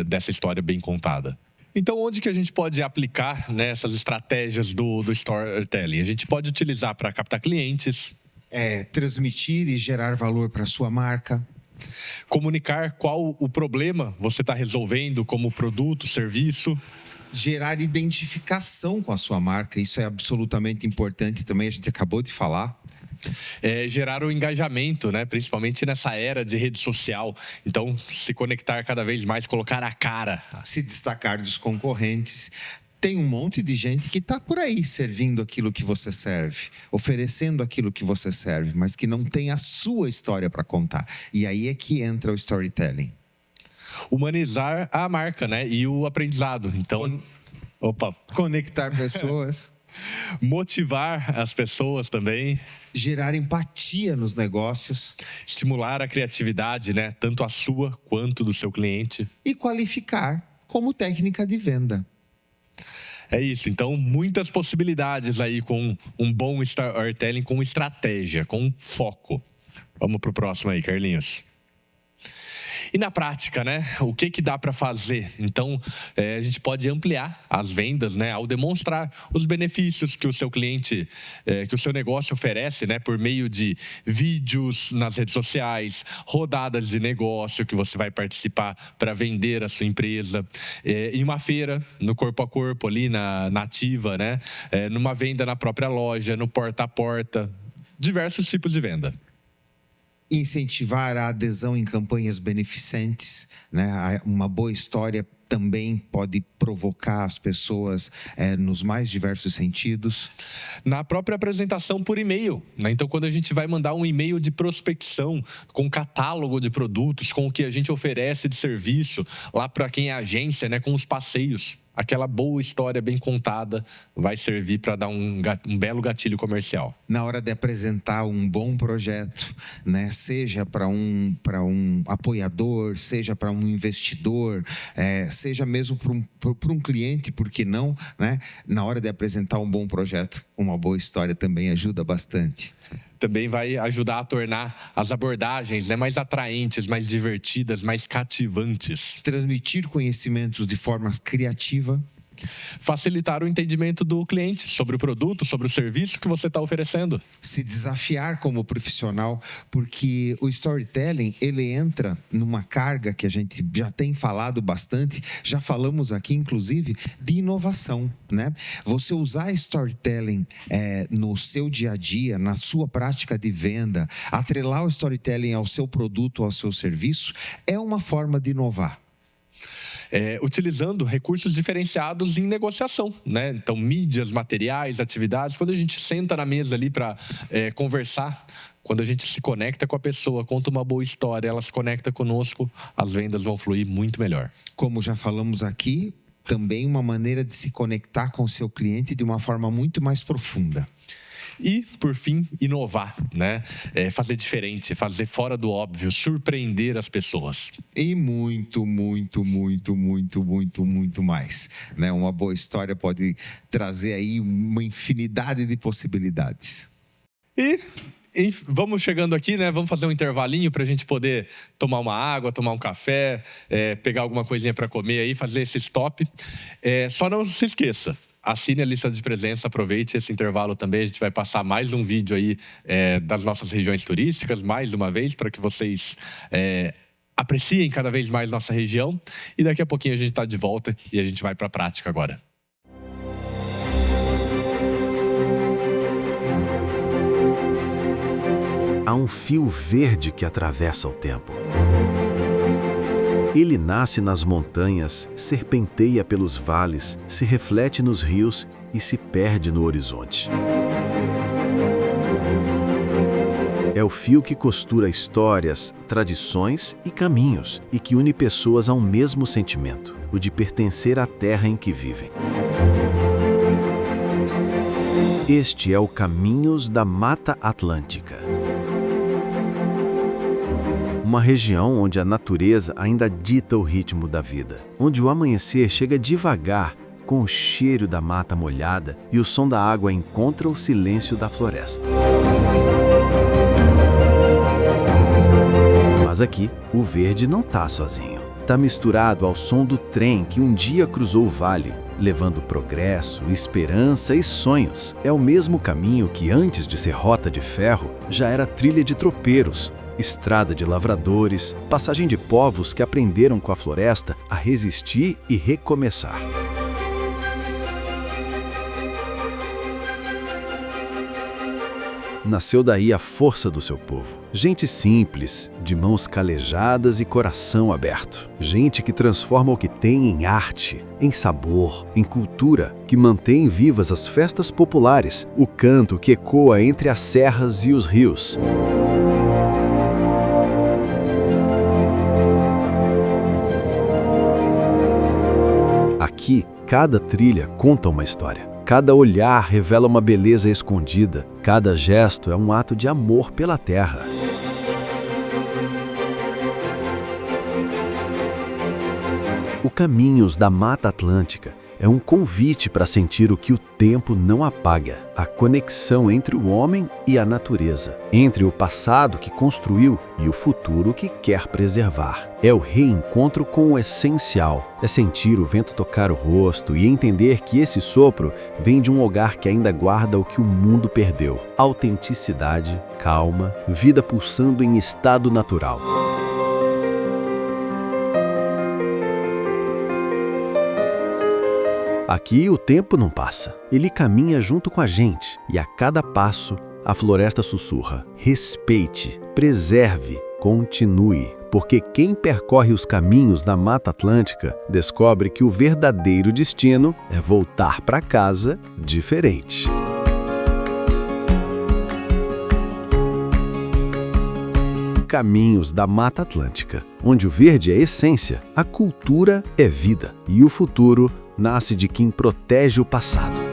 Speaker 1: dessa história bem contada? Então, onde que a gente pode aplicar, né, essas estratégias do storytelling? A gente pode utilizar para captar clientes.
Speaker 2: Transmitir e gerar valor para a sua marca.
Speaker 1: Comunicar qual o problema você está resolvendo como produto, serviço.
Speaker 2: Gerar identificação com a sua marca, isso é absolutamente importante também, a gente acabou de falar.
Speaker 1: Gerar o engajamento, né? Principalmente nessa era de rede social. Então, se conectar cada vez mais, colocar a cara.
Speaker 2: Se destacar dos concorrentes. tem um monte de gente que está por aí servindo aquilo que você serve, oferecendo aquilo que você serve, mas que não tem a sua história para contar. E aí é que entra o storytelling.
Speaker 1: Humanizar a marca, né? E o aprendizado. Então,
Speaker 2: Conectar pessoas.
Speaker 1: Motivar as pessoas também.
Speaker 2: Gerar empatia nos negócios.
Speaker 1: Estimular a criatividade, né? Tanto a sua quanto do seu cliente.
Speaker 2: E qualificar como técnica de venda.
Speaker 1: É isso, então muitas possibilidades aí com um bom storytelling, com estratégia, com foco. Vamos para o próximo aí, Carlinhos. E na prática, né? O que dá para fazer? Então, a gente pode ampliar as vendas, né? Ao demonstrar os benefícios que o seu cliente, que o seu negócio oferece, né? Por meio de vídeos nas redes sociais, rodadas de negócio que você vai participar para vender a sua empresa, em uma feira, no corpo a corpo ali, na ativa, né? Numa venda na própria loja, no porta a porta, diversos tipos de venda.
Speaker 2: Incentivar a adesão em campanhas beneficentes, né? Uma boa história também pode provocar as pessoas nos mais diversos sentidos.
Speaker 1: Na própria apresentação por e-mail, né? Então, quando a gente vai mandar um e-mail de prospecção com catálogo de produtos, com o que a gente oferece de serviço, lá para quem é agência, né? Com os passeios. Aquela boa história bem contada vai servir para dar um belo gatilho comercial.
Speaker 2: Na hora de apresentar um bom projeto, né? Seja para um apoiador, seja para um investidor, seja mesmo para um cliente, por que não? Né? Na hora de apresentar um bom projeto, uma boa história também ajuda bastante.
Speaker 1: Também vai ajudar a tornar as abordagens, né, mais atraentes, mais divertidas, mais cativantes.
Speaker 2: Transmitir conhecimentos de forma criativa.
Speaker 1: Facilitar o entendimento do cliente sobre o produto, sobre o serviço que você está oferecendo.
Speaker 2: Se desafiar como profissional, porque o storytelling, ele entra numa carga que a gente já tem falado bastante, já falamos aqui, inclusive, de inovação, né? Você usar storytelling no seu dia a dia, na sua prática de venda, atrelar o storytelling ao seu produto, ao seu serviço, é uma forma de inovar.
Speaker 1: Utilizando recursos diferenciados em negociação, né? Então, mídias, materiais, atividades. Quando a gente senta na mesa ali para conversar, quando a gente se conecta com a pessoa, conta uma boa história, ela se conecta conosco, as vendas vão fluir muito melhor.
Speaker 2: Como já falamos aqui, também uma maneira de se conectar com o seu cliente de uma forma muito mais profunda.
Speaker 1: E, por fim, inovar, né? Fazer diferente, fazer fora do óbvio, surpreender as pessoas.
Speaker 2: E muito, muito, muito, muito, muito, muito mais, né? Uma boa história pode trazer aí uma infinidade de possibilidades.
Speaker 1: E vamos chegando aqui, né? Vamos fazer um intervalinho para a gente poder tomar uma água, tomar um café, pegar alguma coisinha para comer aí, fazer esse stop. Só não se esqueça. Assine a lista de presença, aproveite esse intervalo também. A gente vai passar mais um vídeo aí das nossas regiões turísticas, mais uma vez, para que vocês apreciem cada vez mais nossa região. E daqui a pouquinho a gente está de volta e a gente vai para a prática agora.
Speaker 3: Há um fio verde que atravessa o tempo. Ele nasce nas montanhas, serpenteia pelos vales, se reflete nos rios e se perde no horizonte. É o fio que costura histórias, tradições e caminhos e que une pessoas a um mesmo sentimento, o de pertencer à terra em que vivem. Este é o Caminhos da Mata Atlântica. Uma região onde a natureza ainda dita o ritmo da vida, onde o amanhecer chega devagar, com o cheiro da mata molhada e o som da água encontra o silêncio da floresta. Mas aqui, o verde não está sozinho. Está misturado ao som do trem que um dia cruzou o vale, levando progresso, esperança e sonhos. É o mesmo caminho que, antes de ser rota de ferro, já era trilha de tropeiros, estrada de lavradores, passagem de povos que aprenderam com a floresta a resistir e recomeçar. Nasceu daí a força do seu povo. Gente simples, de mãos calejadas e coração aberto. Gente que transforma o que tem em arte, em sabor, em cultura, que mantém vivas as festas populares, o canto que ecoa entre as serras e os rios. Aqui, cada trilha conta uma história. Cada olhar revela uma beleza escondida. Cada gesto é um ato de amor pela terra. O Caminhos da Mata Atlântica é um convite para sentir o que o tempo não apaga, a conexão entre o homem e a natureza, entre o passado que construiu e o futuro que quer preservar. É o reencontro com o essencial, é sentir o vento tocar o rosto e entender que esse sopro vem de um lugar que ainda guarda o que o mundo perdeu. Autenticidade, calma, vida pulsando em estado natural. Aqui o tempo não passa, ele caminha junto com a gente e a cada passo a floresta sussurra: respeite, preserve, continue, porque quem percorre os caminhos da Mata Atlântica descobre que o verdadeiro destino é voltar para casa diferente. Caminhos da Mata Atlântica, onde o verde é essência, a cultura é vida e o futuro nasce de quem protege o passado.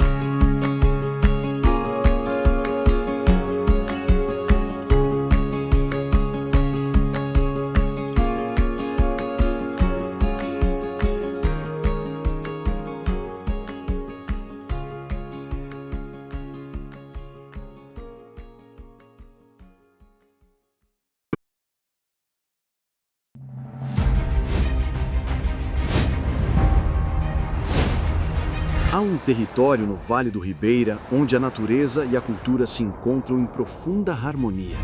Speaker 3: Há um território no Vale do Ribeira onde a natureza e a cultura se encontram em profunda harmonia.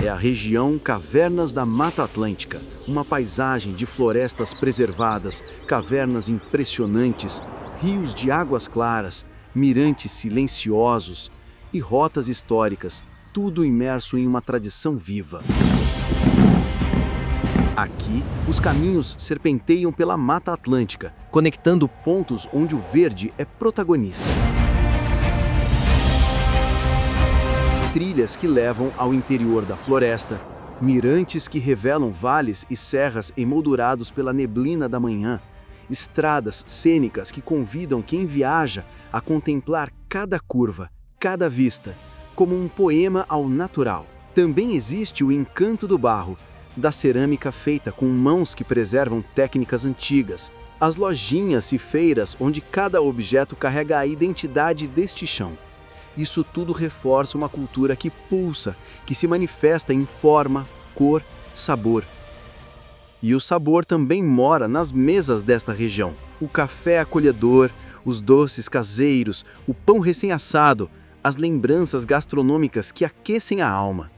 Speaker 3: É a região Cavernas da Mata Atlântica, uma paisagem de florestas preservadas, cavernas impressionantes, rios de águas claras, mirantes silenciosos e rotas históricas, tudo imerso em uma tradição viva. Aqui, os caminhos serpenteiam pela Mata Atlântica, conectando pontos onde o verde é protagonista. Trilhas que levam ao interior da floresta, mirantes que revelam vales e serras emoldurados pela neblina da manhã, estradas cênicas que convidam quem viaja a contemplar cada curva, cada vista, como um poema ao natural. Também existe o encanto do barro, da cerâmica feita com mãos que preservam técnicas antigas, as lojinhas e feiras onde cada objeto carrega a identidade deste chão. Isso tudo reforça uma cultura que pulsa, que se manifesta em forma, cor, sabor. E o sabor também mora nas mesas desta região. O café acolhedor, os doces caseiros, o pão recém-assado, as lembranças gastronômicas que aquecem a alma.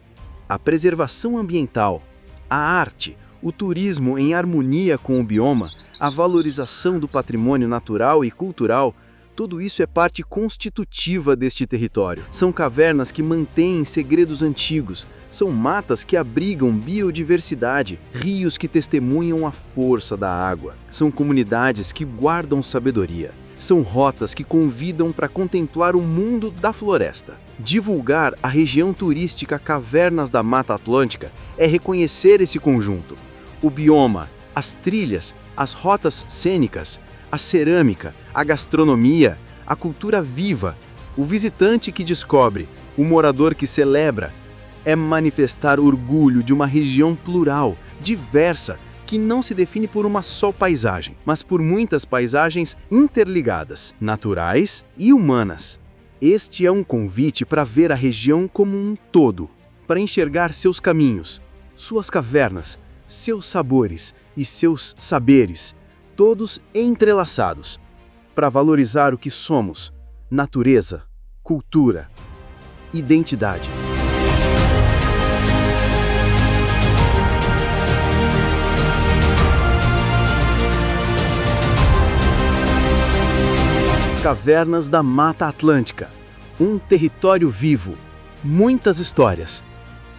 Speaker 3: A preservação ambiental, a arte, o turismo em harmonia com o bioma, a valorização do patrimônio natural e cultural, tudo isso é parte constitutiva deste território. São cavernas que mantêm segredos antigos, são matas que abrigam biodiversidade, rios que testemunham a força da água, são comunidades que guardam sabedoria, são rotas que convidam para contemplar o mundo da floresta. Divulgar a região turística Cavernas da Mata Atlântica é reconhecer esse conjunto. O bioma, as trilhas, as rotas cênicas, a cerâmica, a gastronomia, a cultura viva, o visitante que descobre, o morador que celebra, é manifestar orgulho de uma região plural, diversa, que não se define por uma só paisagem, mas por muitas paisagens interligadas, naturais e humanas. Este é um convite para ver a região como um todo, para enxergar seus caminhos, suas cavernas, seus sabores e seus saberes, todos entrelaçados, para valorizar o que somos: natureza, cultura, identidade. Cavernas da Mata Atlântica, Um território vivo, muitas histórias.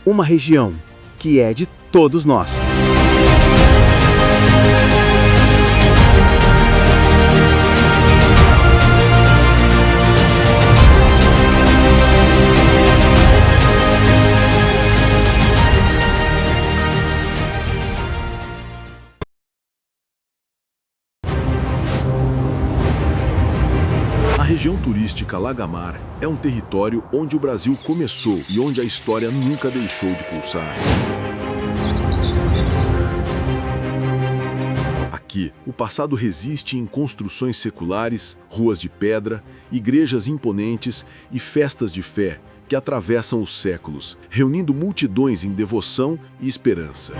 Speaker 3: Uma região que é de todos nós.
Speaker 4: A região turística Lagamar é um território onde o Brasil começou e onde a história nunca deixou de pulsar. Aqui, o passado resiste em construções seculares, ruas de pedra, igrejas imponentes e festas de fé que atravessam os séculos, reunindo multidões em devoção e esperança.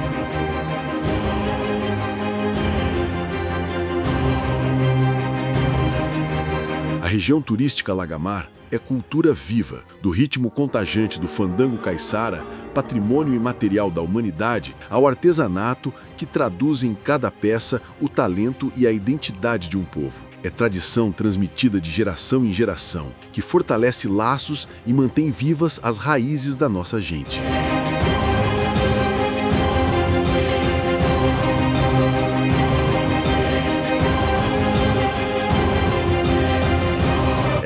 Speaker 4: A região turística Lagamar é cultura viva, do ritmo contagiante do fandango caiçara, patrimônio imaterial da humanidade, ao artesanato que traduz em cada peça o talento e a identidade de um povo. É tradição transmitida de geração em geração, que fortalece laços e mantém vivas as raízes da nossa gente.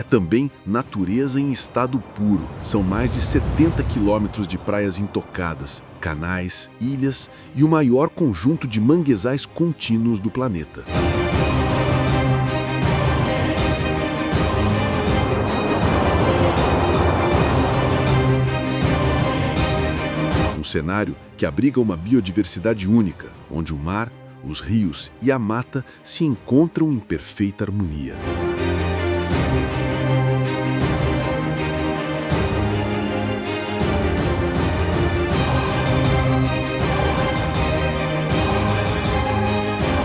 Speaker 4: Também natureza em estado puro. São mais de 70 quilômetros de praias intocadas, canais, ilhas e o maior conjunto de manguezais contínuos do planeta. Um cenário que abriga uma biodiversidade única, onde o mar, os rios e a mata se encontram em perfeita harmonia.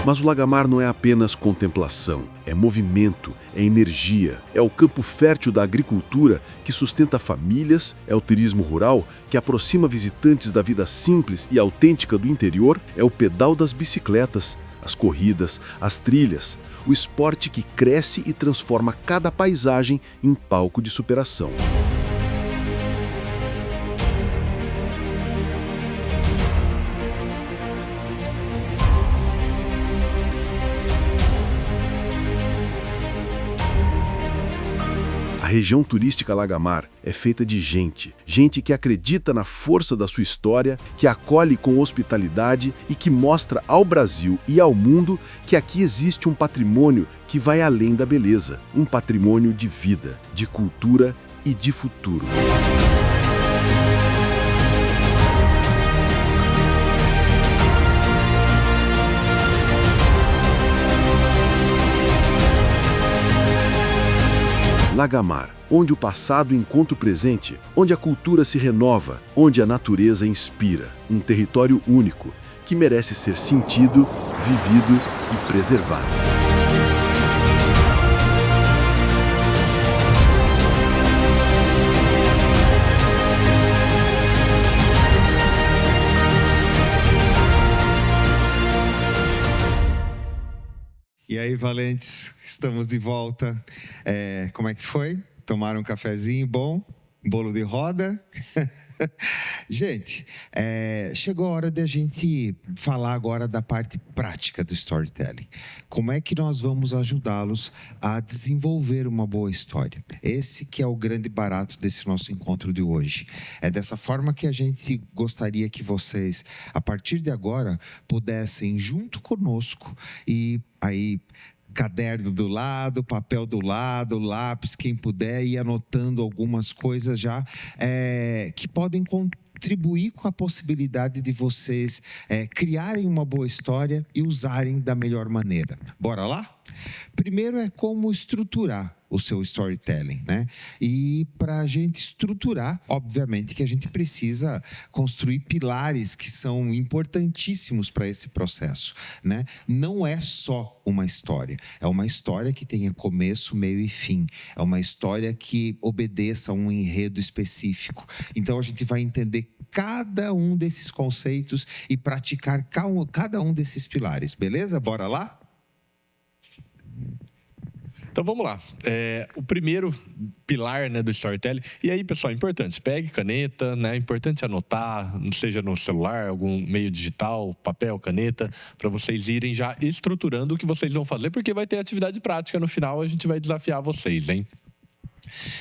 Speaker 4: Mas o Lagamar não é apenas contemplação, é movimento, é energia, é o campo fértil da agricultura que sustenta famílias, é o turismo rural que aproxima visitantes da vida simples e autêntica do interior, é o pedal das bicicletas, as corridas, as trilhas, o esporte que cresce e transforma cada paisagem em palco de superação. A região turística Lagamar é feita de gente que acredita na força da sua história, que acolhe com hospitalidade e que mostra ao Brasil e ao mundo que aqui existe um patrimônio que vai além da beleza, um patrimônio de vida, de cultura e de futuro. Lagamar, onde o passado encontra o presente, onde a cultura se renova, onde a natureza inspira. Um território único, que merece ser sentido, vivido e preservado.
Speaker 2: E aí, valentes, estamos de volta. Como é que foi? Tomaram um cafezinho bom? Bolo de roda? Gente, chegou a hora de a gente falar agora da parte prática do storytelling. Como é que nós vamos ajudá-los a desenvolver uma boa história? Esse que é o grande barato desse nosso encontro de hoje. É dessa forma que a gente gostaria que vocês, a partir de agora, pudessem, junto conosco, e aí caderno do lado, papel do lado, lápis, quem puder, ir anotando algumas coisas já que podem contribuir com a possibilidade de vocês criarem uma boa história e usarem da melhor maneira. Bora lá? Primeiro é como estruturar o seu storytelling, né? E para a gente estruturar, obviamente que a gente precisa construir pilares que são importantíssimos para esse processo, né? Não é só uma história, é uma história que tenha começo, meio e fim, é uma história que obedeça a um enredo específico. Então a gente vai entender cada um desses conceitos e praticar cada um desses pilares, beleza? Bora lá?
Speaker 1: Então vamos lá. O primeiro pilar, né, do storytelling. E aí, pessoal, importante, pegue caneta, né? É importante anotar, seja no celular, algum meio digital, papel, caneta, para vocês irem já estruturando o que vocês vão fazer, porque vai ter atividade prática no final, a gente vai desafiar vocês, hein?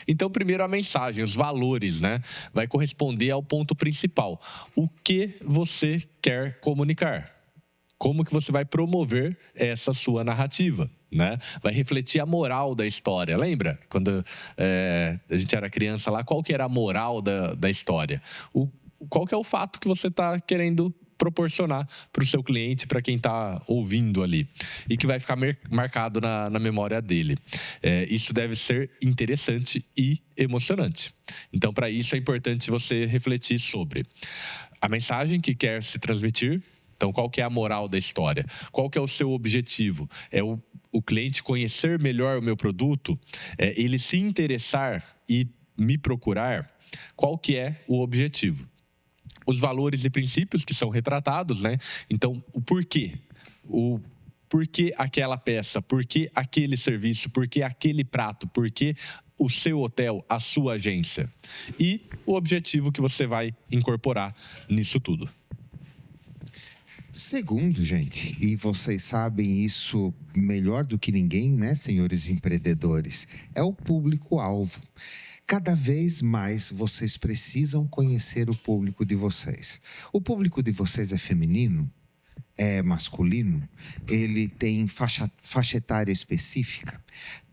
Speaker 1: Então, primeiro a mensagem, os valores, né? Vai corresponder ao ponto principal. O que você quer comunicar? Como que você vai promover essa sua narrativa, né? Vai refletir a moral da história. Lembra? Quando a gente era criança lá, qual que era a moral da história? Qual que é o fato que você está querendo proporcionar para o seu cliente, para quem está ouvindo ali, e que vai ficar marcado na memória dele. Isso deve ser interessante e emocionante. Então, para isso, é importante você refletir sobre a mensagem que quer se transmitir. Então, qual que é a moral da história? Qual que é o seu objetivo? É o cliente conhecer melhor o meu produto? Ele se interessar e me procurar? Qual que é o objetivo? Os valores e princípios que são retratados, né? Então, o porquê. O porquê aquela peça, porquê aquele serviço, porquê aquele prato, porquê o seu hotel, a sua agência. E o objetivo que você vai incorporar nisso tudo.
Speaker 2: Segundo, gente, e vocês sabem isso melhor do que ninguém, né, senhores empreendedores, é o público-alvo. Cada vez mais vocês precisam conhecer o público de vocês. O público de vocês é feminino? É masculino? Ele tem faixa etária específica?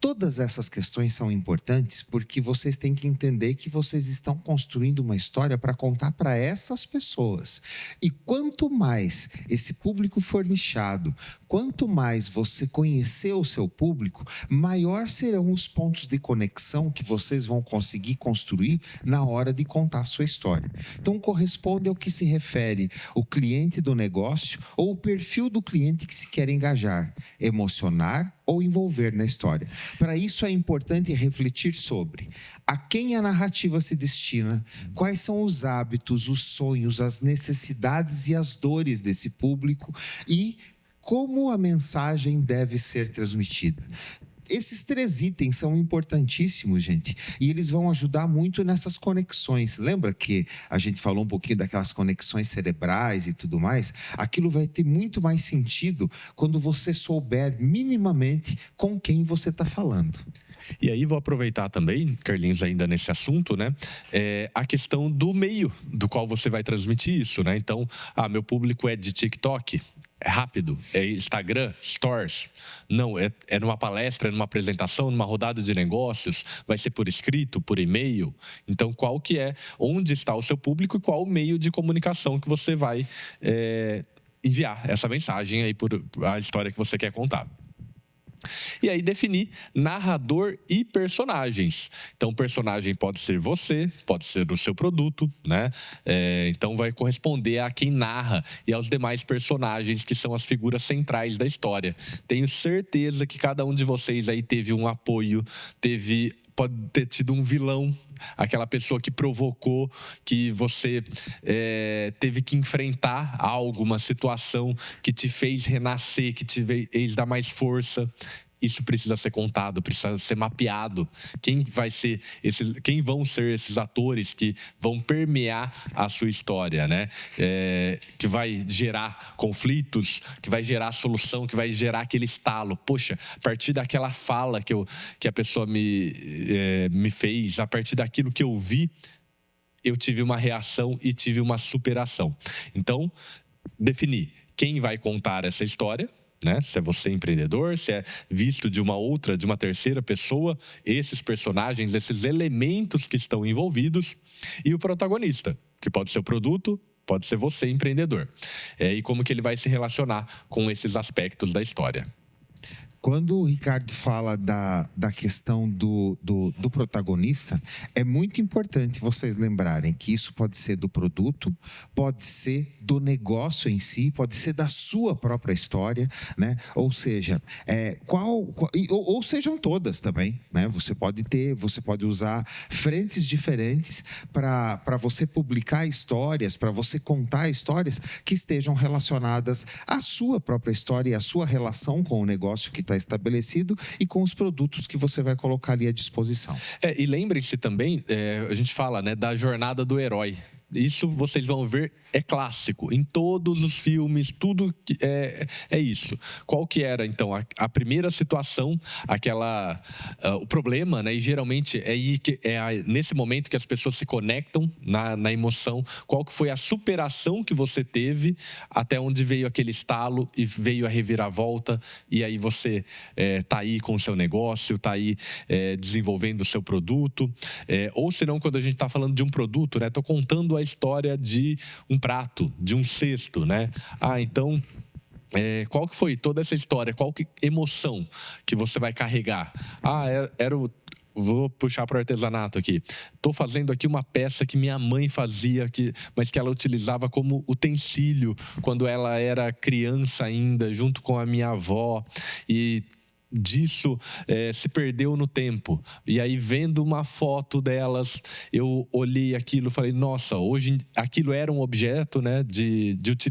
Speaker 2: Todas essas questões são importantes porque vocês têm que entender que vocês estão construindo uma história para contar para essas pessoas. E quanto mais esse público for nichado, quanto mais você conhecer o seu público, maior serão os pontos de conexão que vocês vão conseguir construir na hora de contar a sua história. Então, corresponde ao que se refere o cliente do negócio ou o perfil do cliente que se quer engajar, emocionar ou envolver na história. Para isso é importante refletir sobre a quem a narrativa se destina, quais são os hábitos, os sonhos, as necessidades e as dores desse público e como a mensagem deve ser transmitida. Esses 3 itens são importantíssimos, gente, e eles vão ajudar muito nessas conexões. Lembra que a gente falou um pouquinho daquelas conexões cerebrais e tudo mais? Aquilo vai ter muito mais sentido quando você souber minimamente com quem você está falando.
Speaker 1: E aí vou aproveitar também, Carlinhos, ainda nesse assunto, né? A questão do meio do qual você vai transmitir isso, né? Então, meu público é de TikTok. É rápido, é Instagram, Stories. Não, é numa palestra, é numa apresentação, numa rodada de negócios, vai ser por escrito, por e-mail. Então, onde está o seu público e qual o meio de comunicação que você vai enviar essa mensagem aí por a história que você quer contar. E aí definir narrador e personagens. Então, o personagem pode ser você, pode ser o seu produto, né? Então, vai corresponder a quem narra e aos demais personagens que são as figuras centrais da história. Tenho certeza que cada um de vocês aí teve um apoio, pode ter tido um vilão, aquela pessoa que provocou, que você teve que enfrentar algo, uma situação que te fez renascer, que te fez dar mais força. Isso precisa ser contado, precisa ser mapeado. Quem vão ser esses atores que vão permear a sua história, né? Que vai gerar conflitos, que vai gerar solução, que vai gerar aquele estalo. Poxa, a partir daquela fala que a pessoa me fez, a partir daquilo que eu vi, eu tive uma reação e tive uma superação. Então, definir quem vai contar essa história, né? Se é você empreendedor, se é visto de uma terceira pessoa, esses personagens, esses elementos que estão envolvidos, e o protagonista, que pode ser o produto, pode ser você empreendedor. E como que ele vai se relacionar com esses aspectos da história.
Speaker 2: Quando o Ricardo fala da questão do protagonista, é muito importante vocês lembrarem que isso pode ser do produto, pode ser do negócio em si, pode ser da sua própria história, né? Ou seja, ou sejam todas também, né? Você pode usar frentes diferentes para você publicar histórias, para você contar histórias que estejam relacionadas à sua própria história e à sua relação com o negócio que está está estabelecido e com os produtos que você vai colocar ali à disposição.
Speaker 1: E lembrem-se também, a gente fala, né, da jornada do herói. Isso vocês vão ver, é clássico. Em todos os filmes, tudo é isso. Qual que era, então, a primeira situação, o problema, né? E geralmente nesse momento que as pessoas se conectam na emoção. Qual que foi a superação que você teve até onde veio aquele estalo e veio a reviravolta. E aí você está aí com o seu negócio, está aí desenvolvendo o seu produto. Ou senão, quando a gente está falando de um produto, né? Estou contando a história de um prato, de um cesto, né? Então, qual que foi toda essa história? Qual que emoção que você vai carregar? Vou puxar para o artesanato aqui. Estou fazendo aqui uma peça que minha mãe fazia, mas que ela utilizava como utensílio quando ela era criança ainda, junto com a minha avó. E disso se perdeu no tempo. E aí, vendo uma foto delas, eu olhei aquilo e falei, nossa, hoje aquilo era um objeto, né,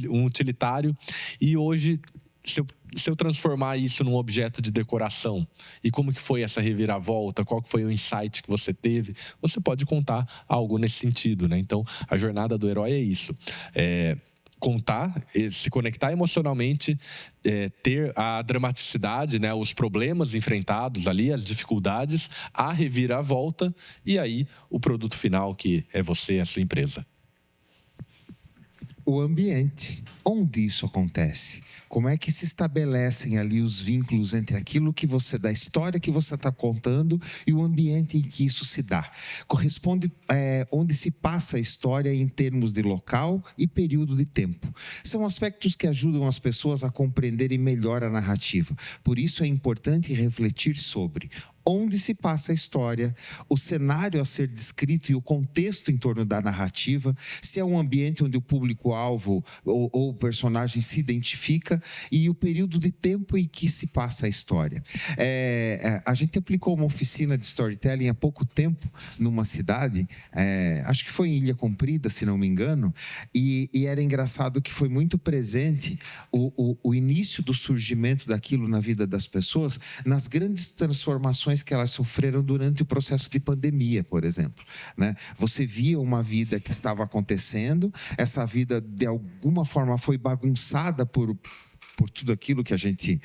Speaker 1: um utilitário, e hoje, se eu transformar isso num objeto de decoração, e como que foi essa reviravolta, qual que foi o insight que você teve, você pode contar algo nesse sentido, né? Então, a jornada do herói é isso. Contar, se conectar emocionalmente, ter a dramaticidade, né, os problemas enfrentados ali, as dificuldades, a reviravolta e aí o produto final que é você, a sua empresa.
Speaker 2: O ambiente, onde isso acontece? Como é que se estabelecem ali os vínculos entre aquilo que você, da história que você está contando e o ambiente em que isso se dá? Corresponde onde se passa a história em termos de local e período de tempo. São aspectos que ajudam as pessoas a compreenderem melhor a narrativa. Por isso é importante refletir sobre onde se passa a história, o cenário a ser descrito e o contexto em torno da narrativa, se é um ambiente onde o público-alvo ou o personagem se identifica e o período de tempo em que se passa a história. A gente aplicou uma oficina de storytelling há pouco tempo numa cidade, acho que foi em Ilha Comprida, se não me engano, e era engraçado que foi muito presente o início do surgimento daquilo na vida das pessoas, nas grandes transformações que elas sofreram durante o processo de pandemia, por exemplo, né? Você via uma vida que estava acontecendo, essa vida de alguma forma foi bagunçada por tudo aquilo que a gente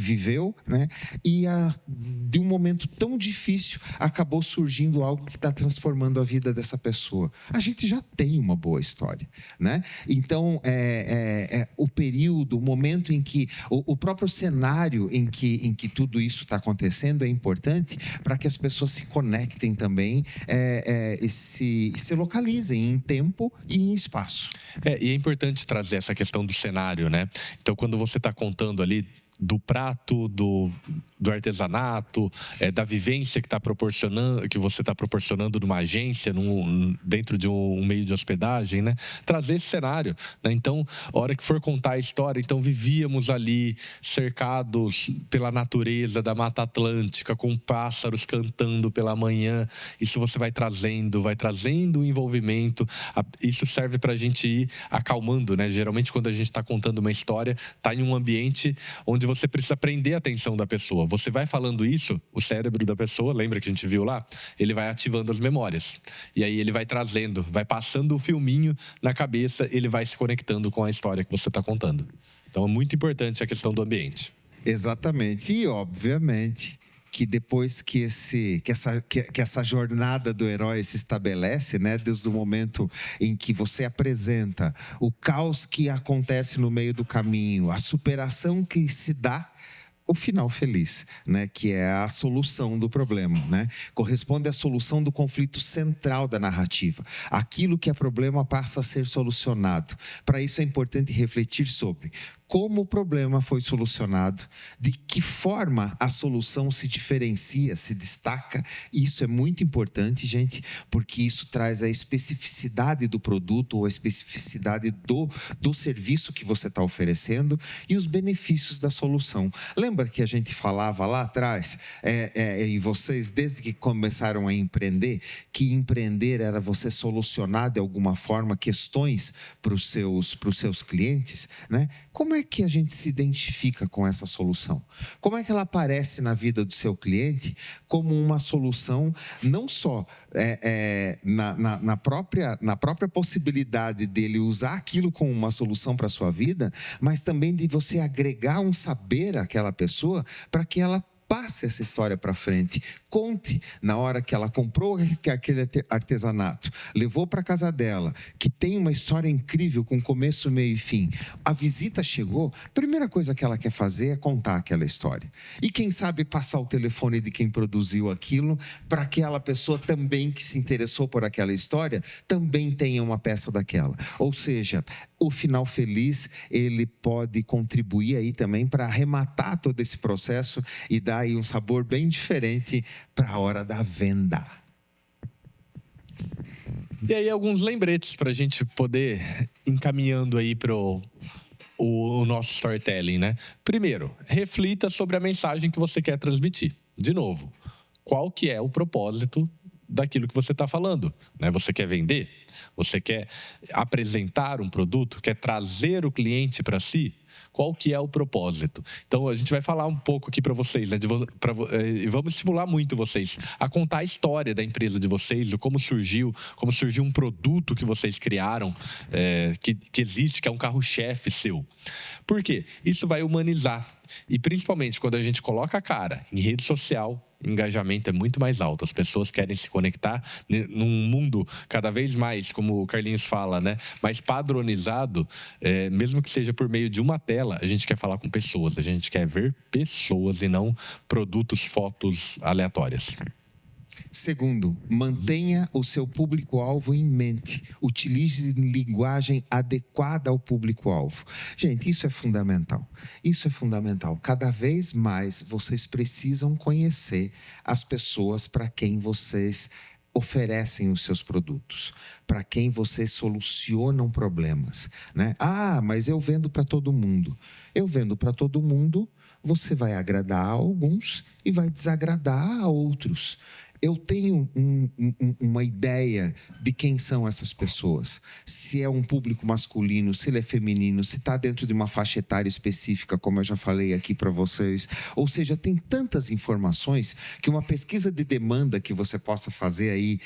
Speaker 2: viveu, né? E de um momento tão difícil acabou surgindo algo que está transformando a vida dessa pessoa. A gente já tem uma boa história, né? Então, o período, o momento em que o próprio cenário em que tudo isso está acontecendo é importante para que as pessoas se conectem também e se localizem em tempo e em espaço.
Speaker 1: E é importante trazer essa questão do cenário, né? Então, quando você está contando ali do prato, do artesanato, da vivência que você está proporcionando numa agência, dentro de um meio de hospedagem, né? Trazer esse cenário, né? Então, a hora que for contar a história, então vivíamos ali cercados pela natureza da Mata Atlântica, com pássaros cantando pela manhã. Isso você vai trazendo o envolvimento. Isso serve para a gente ir acalmando, né? Geralmente, quando a gente está contando uma história, está em um ambiente onde você precisa prender a atenção da pessoa. Você vai falando isso, o cérebro da pessoa, lembra que a gente viu lá? Ele vai ativando as memórias. E aí ele vai trazendo, vai passando o filminho na cabeça, ele vai se conectando com a história que você está contando. Então é muito importante a questão do ambiente.
Speaker 2: Exatamente. E, obviamente, que depois que essa jornada do herói se estabelece, né, desde o momento em que você apresenta o caos que acontece no meio do caminho, a superação que se dá, o final feliz, né, que é a solução do problema, né? Corresponde à solução do conflito central da narrativa. Aquilo que é problema passa a ser solucionado. Para isso é importante refletir sobre como o problema foi solucionado, de que forma a solução se diferencia, se destaca. Isso é muito importante, gente, porque isso traz a especificidade do produto ou a especificidade do serviço que você está oferecendo e os benefícios da solução. Lembra que a gente falava lá atrás, e vocês, desde que começaram a empreender, que empreender era você solucionar de alguma forma questões para os seus clientes, né? Como é é que a gente se identifica com essa solução? Como é que ela aparece na vida do seu cliente como uma solução, não só na própria possibilidade dele usar aquilo como uma solução para a sua vida, mas também de você agregar um saber àquela pessoa para que ela passe essa história para frente. Conte na hora que ela comprou aquele artesanato, levou para casa dela, que tem uma história incrível com começo, meio e fim. A visita chegou, a primeira coisa que ela quer fazer é contar aquela história. E quem sabe passar o telefone de quem produziu aquilo para aquela pessoa também que se interessou por aquela história também tenha uma peça daquela. Ou seja, o final feliz, ele pode contribuir aí também para arrematar todo esse processo e dar aí um sabor bem diferente para a hora da venda.
Speaker 1: E aí alguns lembretes para a gente poder encaminhando aí para o nosso storytelling, né? Primeiro, reflita sobre a mensagem que você quer transmitir. De novo, qual que é o propósito daquilo que você está falando, né? Você quer vender? Você quer apresentar um produto? Quer trazer o cliente para si? Qual que é o propósito? Então, a gente vai falar um pouco aqui para vocês, né? Vamos estimular muito vocês a contar a história da empresa de vocês, de como surgiu um produto que vocês criaram, que existe, que é um carro-chefe seu. Por quê? Isso vai humanizar. E principalmente quando a gente coloca a cara em rede social, o engajamento é muito mais alto. As pessoas querem se conectar num mundo cada vez mais, como o Carlinhos fala, né, mais padronizado, mesmo que seja por meio de uma tela, a gente quer falar com pessoas, a gente quer ver pessoas e não produtos, fotos aleatórias.
Speaker 2: Segundo, mantenha o seu público-alvo em mente. Utilize linguagem adequada ao público-alvo. Gente, isso é fundamental. Isso é fundamental. Cada vez mais vocês precisam conhecer as pessoas para quem vocês oferecem os seus produtos, para quem vocês solucionam problemas, né? Ah, mas eu vendo para todo mundo. Eu vendo para todo mundo, você vai agradar a alguns e vai desagradar a outros. Eu tenho uma ideia de quem são essas pessoas. Se é um público masculino, se ele é feminino, se está dentro de uma faixa etária específica, como eu já falei aqui para vocês. Ou seja, tem tantas informações que uma pesquisa de demanda que você possa fazer aí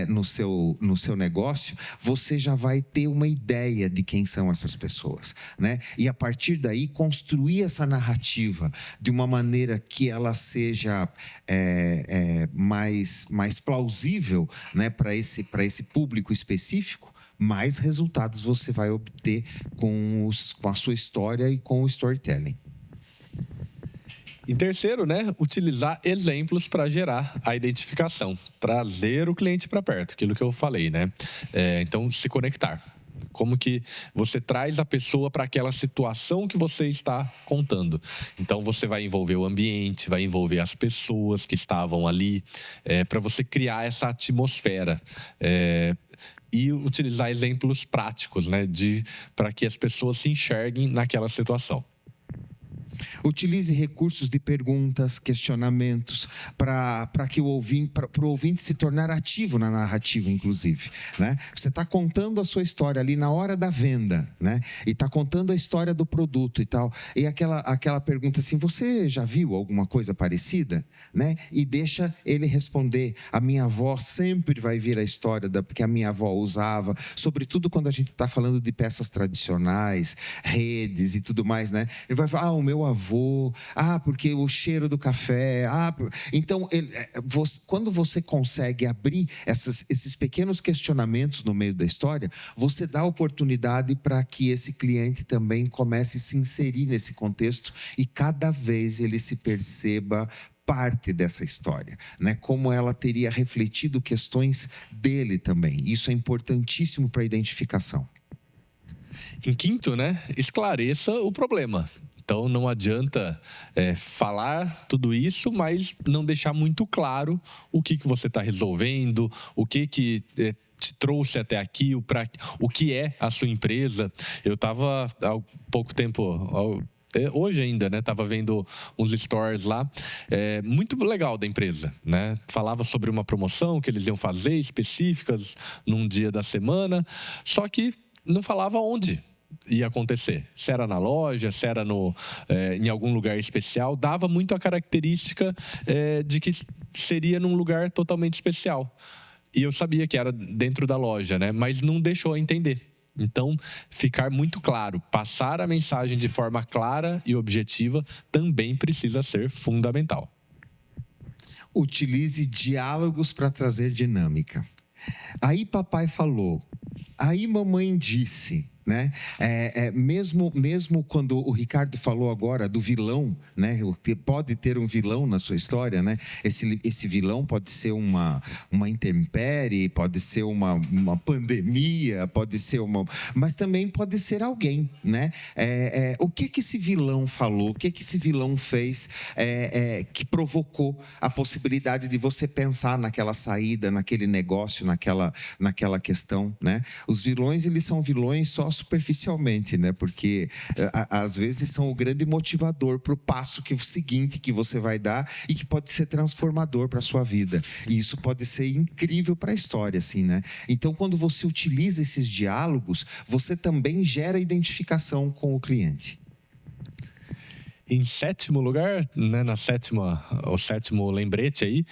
Speaker 2: no seu negócio, você já vai ter uma ideia de quem são essas pessoas, né? E a partir daí, construir essa narrativa de uma maneira que ela seja mais plausível, né, para esse público específico, mais resultados você vai obter com a sua história e com o storytelling.
Speaker 1: Em terceiro, né, utilizar exemplos para gerar a identificação, trazer o cliente para perto, aquilo que eu falei, né? Então, se conectar. Como que você traz a pessoa para aquela situação que você está contando. Então, você vai envolver o ambiente, vai envolver as pessoas que estavam ali, para você criar essa atmosfera. E utilizar exemplos práticos, né, para que as pessoas se enxerguem naquela situação.
Speaker 2: Utilize recursos de perguntas, questionamentos, para o ouvinte se tornar ativo na narrativa, inclusive, né? Você está contando a sua história ali na hora da venda, né? E está contando a história do produto e tal. E aquela pergunta assim, você já viu alguma coisa parecida? Né? E deixa ele responder. A minha avó sempre vai vir a história porque a minha avó usava, sobretudo quando a gente está falando de peças tradicionais, redes e tudo mais, né? Ele vai falar, o meu avô, porque o cheiro do café, então quando você consegue abrir esses pequenos questionamentos no meio da história, você dá oportunidade para que esse cliente também comece a se inserir nesse contexto e cada vez ele se perceba parte dessa história, né? Como ela teria refletido questões dele também. Isso é importantíssimo para a identificação.
Speaker 1: Em quinto, né, esclareça o problema. Então, não adianta falar tudo isso, mas não deixar muito claro o que você está resolvendo, o que te trouxe até aqui, o que é a sua empresa. Eu estava há pouco tempo... Hoje ainda, né? Estava vendo uns stories lá, muito legal da empresa, né? Falava sobre uma promoção que eles iam fazer, específicas, num dia da semana, só que não falava onde. ia acontecer. Se era na loja, se era em algum lugar especial, dava muito a característica de que seria num lugar totalmente especial. E eu sabia que era dentro da loja, né? Mas não deixou entender. Então, ficar muito claro, passar a mensagem de forma clara e objetiva também precisa ser fundamental.
Speaker 2: Utilize diálogos para trazer dinâmica. Aí papai falou, aí mamãe disse, né? Mesmo quando o Ricardo falou agora do vilão, né? Pode ter um vilão na sua história, né? Esse vilão pode ser uma intempérie, pode ser uma pandemia, pode ser mas também pode ser alguém, né? O que esse vilão falou? O que esse vilão fez que provocou a possibilidade de você pensar naquela saída, naquele negócio, naquela questão, né? Os vilões, eles são vilões só superficialmente, né? Porque às vezes são o grande motivador para o passo seguinte que você vai dar e que pode ser transformador para a sua vida. E isso pode ser incrível para a história, assim, né? Então, quando você utiliza esses diálogos, você também gera identificação com o cliente.
Speaker 1: Em sétimo lugar, né, o sétimo lembrete aí,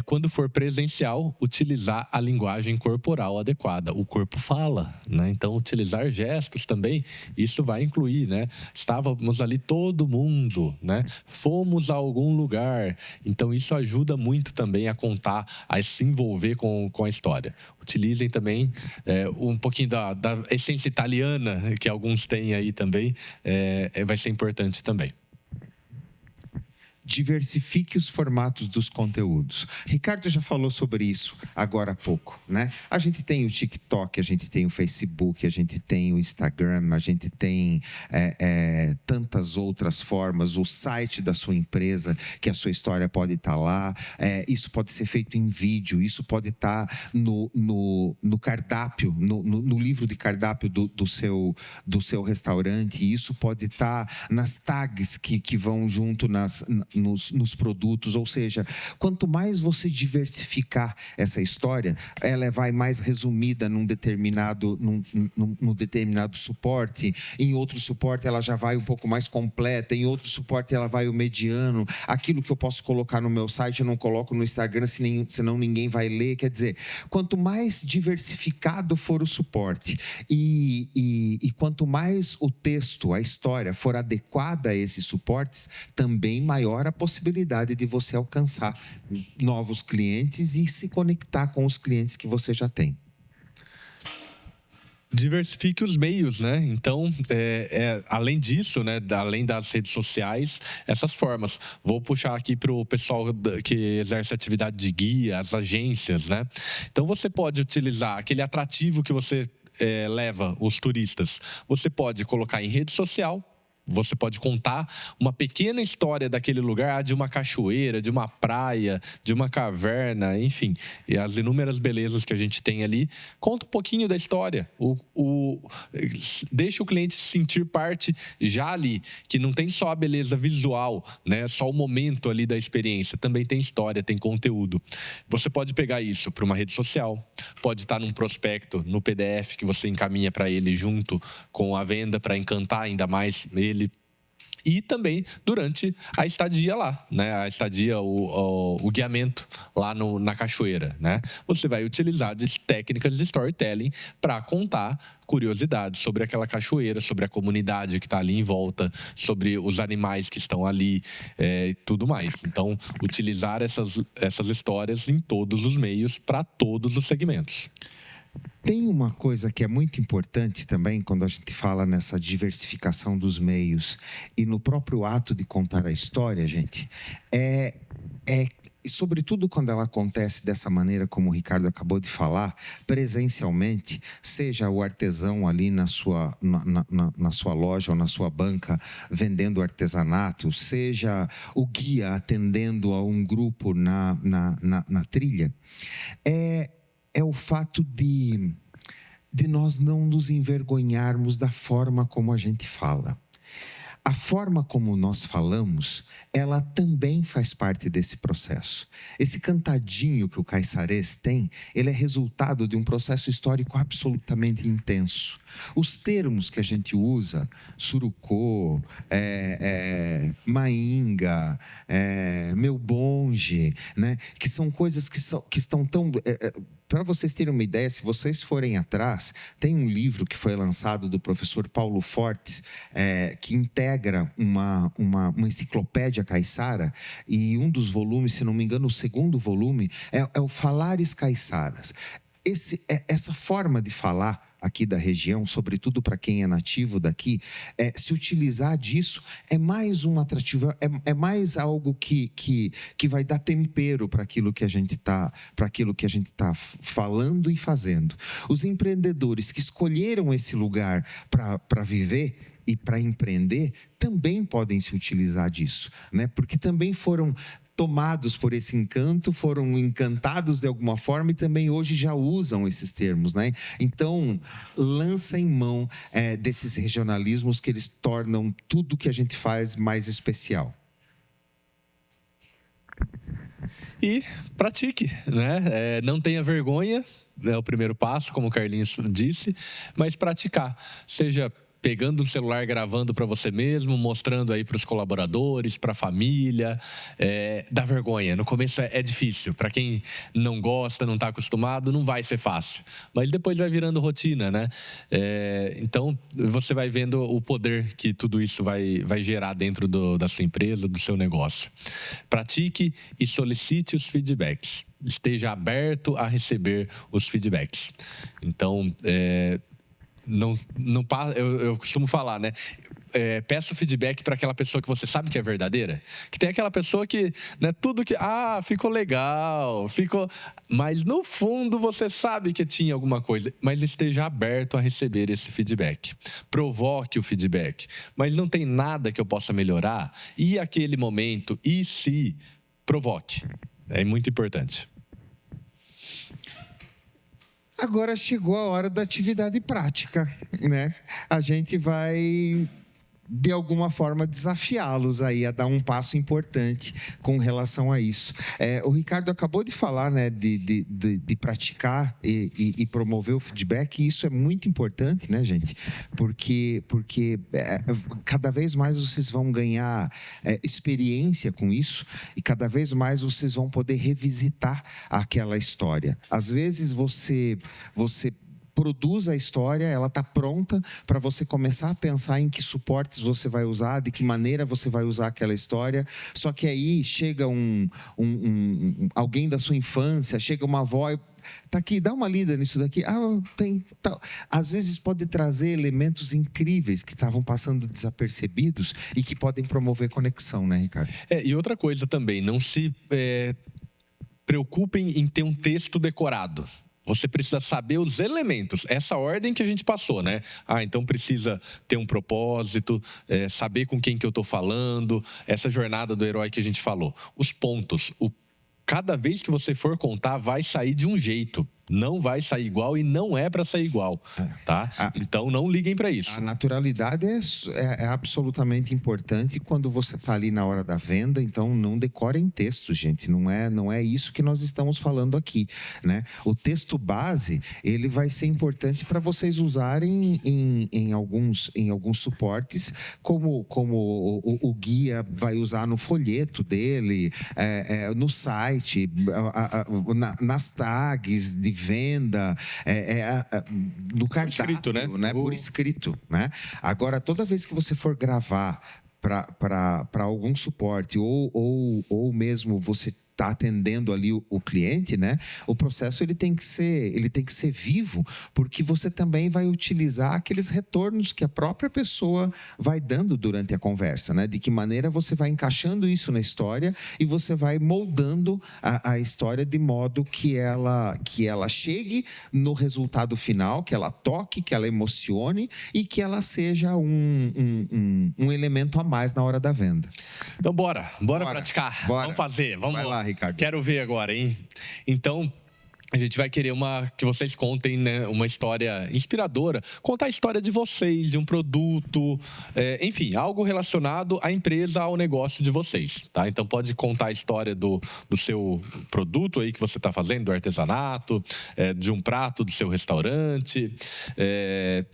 Speaker 1: quando for presencial, utilizar a linguagem corporal adequada. O corpo fala, né? Então, utilizar gestos também, isso vai incluir, né? Estávamos ali todo mundo, né? Fomos a algum lugar. Então, isso ajuda muito também a contar, a se envolver com a história. Utilizem também um pouquinho da essência italiana, que alguns têm aí também, vai ser importante também.
Speaker 2: Diversifique os formatos dos conteúdos. Ricardo já falou sobre isso agora há pouco, né? A gente tem o TikTok, a gente tem o Facebook, a gente tem o Instagram, a gente tem tantas outras formas, o site da sua empresa, que a sua história pode estar lá, isso pode ser feito em vídeo, isso pode estar no cardápio, no livro de cardápio do seu restaurante, isso pode estar nas tags que vão junto nos produtos, ou seja, quanto mais você diversificar essa história, ela vai mais resumida num determinado suporte, em outro suporte ela já vai um pouco mais completa, em outro suporte ela vai o mediano, aquilo que eu posso colocar no meu site eu não coloco no Instagram, senão ninguém vai ler, quer dizer, quanto mais diversificado for o suporte e quanto mais o texto, a história for adequada a esses suportes, também maior a possibilidade de você alcançar novos clientes e se conectar com os clientes que você já tem.
Speaker 1: Diversifique os meios, né? Então, além disso, né, além das redes sociais, essas formas. Vou puxar aqui para o pessoal que exerce atividade de guia, as agências, né? Então, você pode utilizar aquele atrativo que você leva os turistas. Você pode colocar em rede social. Você pode contar uma pequena história daquele lugar, de uma cachoeira, de uma praia, de uma caverna, enfim. E as inúmeras belezas que a gente tem ali. Conta um pouquinho da história. Deixa o cliente se sentir parte já ali, que não tem só a beleza visual, né? Só o momento ali da experiência. Também tem história, tem conteúdo. Você pode pegar isso para uma rede social, pode estar num prospecto, no PDF que você encaminha para ele junto com a venda para encantar ainda mais ele. E também durante a estadia lá, né? A estadia, o guiamento lá na cachoeira, né? Você vai utilizar técnicas de storytelling para contar curiosidades sobre aquela cachoeira, sobre a comunidade que está ali em volta, sobre os animais que estão ali e tudo mais. Então, utilizar essas histórias em todos os meios, para todos os segmentos.
Speaker 2: Tem uma coisa que é muito importante também quando a gente fala nessa diversificação dos meios e no próprio ato de contar a história, gente, sobretudo quando ela acontece dessa maneira como o Ricardo acabou de falar, presencialmente, seja o artesão ali na sua loja ou na sua banca vendendo artesanato, seja o guia atendendo a um grupo na trilha, é o fato de nós não nos envergonharmos da forma como a gente fala. a forma como nós falamos, ela também faz parte desse processo. Esse cantadinho que o caiçarês tem, ele é resultado de um processo histórico absolutamente intenso. Os termos que a gente usa, surucô, mainga, meu bonde, né? Que são coisas que estão tão... Para vocês terem uma ideia, se vocês forem atrás, tem um livro que foi lançado do professor Paulo Fortes, que integra uma enciclopédia caiçara, e um dos volumes, se não me engano, o segundo volume, é o Falares Caiçaras. Essa forma de falar aqui da região, sobretudo para quem é nativo daqui, se utilizar disso é mais um atrativo, é mais algo que vai dar tempero para aquilo que a gente tá falando e fazendo. Os empreendedores que escolheram esse lugar para viver e para empreender também podem se utilizar disso, né? Porque também foram tomados por esse encanto, foram encantados de alguma forma e também hoje já usam esses termos, né? Então, lança em mão desses regionalismos que eles tornam tudo que a gente faz mais especial.
Speaker 1: E pratique, né? Não tenha vergonha, é o primeiro passo, como o Carlinhos disse, mas praticar, seja pegando um celular, gravando para você mesmo, mostrando aí para os colaboradores, para a família, dá vergonha. No começo é difícil, para quem não gosta, não está acostumado, não vai ser fácil. Mas depois vai virando rotina, né? Então, você vai vendo o poder que tudo isso vai gerar dentro da sua empresa, do seu negócio. Pratique e solicite os feedbacks. Esteja aberto a receber os feedbacks. Então, eu costumo falar, né? Peça o feedback para aquela pessoa que você sabe que é verdadeira. Que tem aquela pessoa que, né, tudo que... ficou legal, ficou... Mas no fundo você sabe que tinha alguma coisa. Mas esteja aberto a receber esse feedback. Provoque o feedback. Mas não tem nada que eu possa melhorar. E aquele momento, e se... Provoque. É muito importante.
Speaker 2: Agora chegou a hora da atividade prática, né? A gente vai, de alguma forma, desafiá-los aí a dar um passo importante com relação a isso. O Ricardo acabou de falar, né, de praticar e promover o feedback, e isso é muito importante, né, gente? Porque cada vez mais vocês vão ganhar experiência com isso e cada vez mais vocês vão poder revisitar aquela história. Às vezes você produz a história, ela está pronta para você começar a pensar em que suportes você vai usar, de que maneira você vai usar aquela história. Só que aí chega alguém da sua infância, chega uma avó e tá aqui, dá uma lida nisso daqui. Tem tal. Às vezes pode trazer elementos incríveis que estavam passando desapercebidos e que podem promover conexão, né, Ricardo?
Speaker 1: E outra coisa também, não se preocupem em ter um texto decorado. Você precisa saber os elementos, essa ordem que a gente passou, né? Então precisa ter um propósito, saber com quem que eu estou falando, essa jornada do herói que a gente falou. Os pontos, cada vez que você for contar, vai sair de um jeito. Não vai sair igual e não é para sair igual, tá? Então não liguem para isso.
Speaker 2: A naturalidade é absolutamente importante quando você está ali na hora da venda. Então não decorem textos, gente. Não é isso que nós estamos falando aqui, né? O texto base, ele vai ser importante para vocês usarem em alguns suportes, como o guia vai usar no folheto dele, no site, nas tags de venda, no cardápio, né? Por escrito, né? Agora, toda vez que você for gravar para algum suporte ou mesmo você está atendendo ali o cliente, né? O processo ele tem que ser vivo, porque você também vai utilizar aqueles retornos que a própria pessoa vai dando durante a conversa, né? De que maneira você vai encaixando isso na história e você vai moldando a história de modo que ela chegue no resultado final, que ela toque, que ela emocione e que ela seja um elemento a mais na hora da venda.
Speaker 1: Então bora praticar, vamos fazer, vamos
Speaker 2: lá, Ricardo.
Speaker 1: Quero ver agora, hein? Então, a gente vai querer que vocês contem, né, uma história inspiradora, contar a história de vocês, de um produto, enfim, algo relacionado à empresa, ao negócio de vocês, tá? Então pode contar a história do seu produto aí que você está fazendo, do artesanato, de um prato do seu restaurante,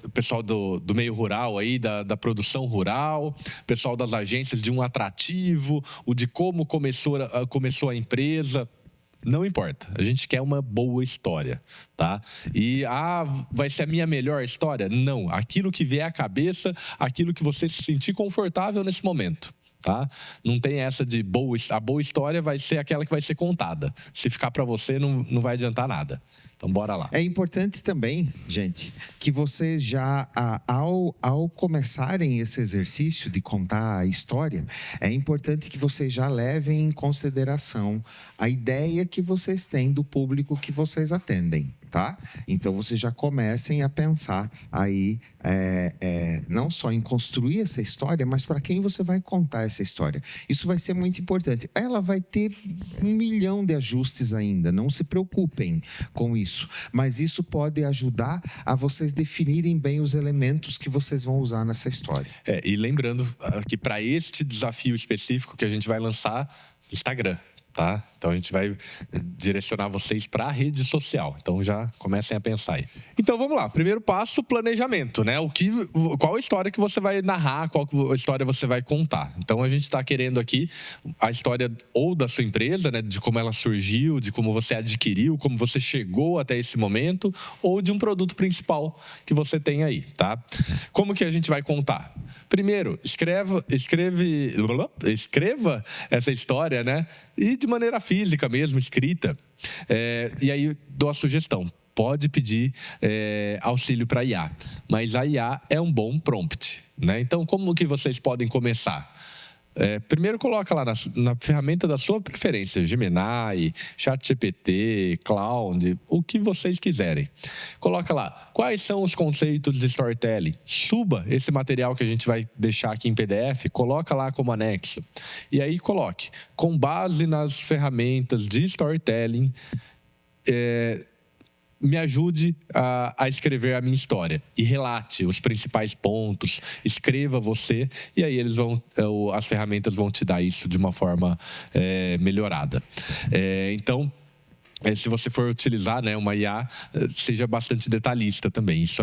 Speaker 1: o pessoal do meio rural aí, da produção rural, pessoal das agências, de um atrativo, o de como começou a empresa. Não importa, a gente quer uma boa história, tá? E, vai ser a minha melhor história? Não, aquilo que vier à cabeça, aquilo que você se sentir confortável nesse momento, tá? Não tem essa de a boa história vai ser aquela que vai ser contada. Se ficar para você, não vai adiantar nada. Então, bora lá.
Speaker 2: É importante também, gente, que vocês já, ao começarem esse exercício de contar a história, é importante que vocês já levem em consideração a ideia que vocês têm do público que vocês atendem, tá? Então, vocês já comecem a pensar aí, não só em construir essa história, mas para quem você vai contar essa história. Isso vai ser muito importante. Ela vai ter 1 milhão de ajustes ainda, não se preocupem com isso. Mas isso pode ajudar a vocês definirem bem os elementos que vocês vão usar nessa história.
Speaker 1: E lembrando que para este desafio específico que a gente vai lançar, Instagram, tá? Então a gente vai direcionar vocês para a rede social. Então já comecem a pensar aí. Então vamos lá. Primeiro passo, planejamento, né? Qual a história que você vai narrar, qual a história você vai contar. Então a gente está querendo aqui a história ou da sua empresa, né? De como ela surgiu, de como você adquiriu, como você chegou até esse momento, ou de um produto principal que você tem aí, tá? Como que a gente vai contar? Primeiro, escreva essa história, né? E de maneira física mesmo, escrita. E aí, dou a sugestão. Pode pedir auxílio para a IA. Mas a IA é um bom prompt, né? Então, como que vocês podem começar? Primeiro coloca lá na ferramenta da sua preferência, Gemini, ChatGPT, Claude, o que vocês quiserem. Coloca lá, quais são os conceitos de storytelling? Suba esse material que a gente vai deixar aqui em PDF, coloca lá como anexo. E aí coloque, com base nas ferramentas de storytelling, me ajude a escrever a minha história e relate os principais pontos, escreva você e aí as ferramentas vão te dar isso de uma forma melhorada. Então, se você for utilizar, né, uma IA, seja bastante detalhista também, isso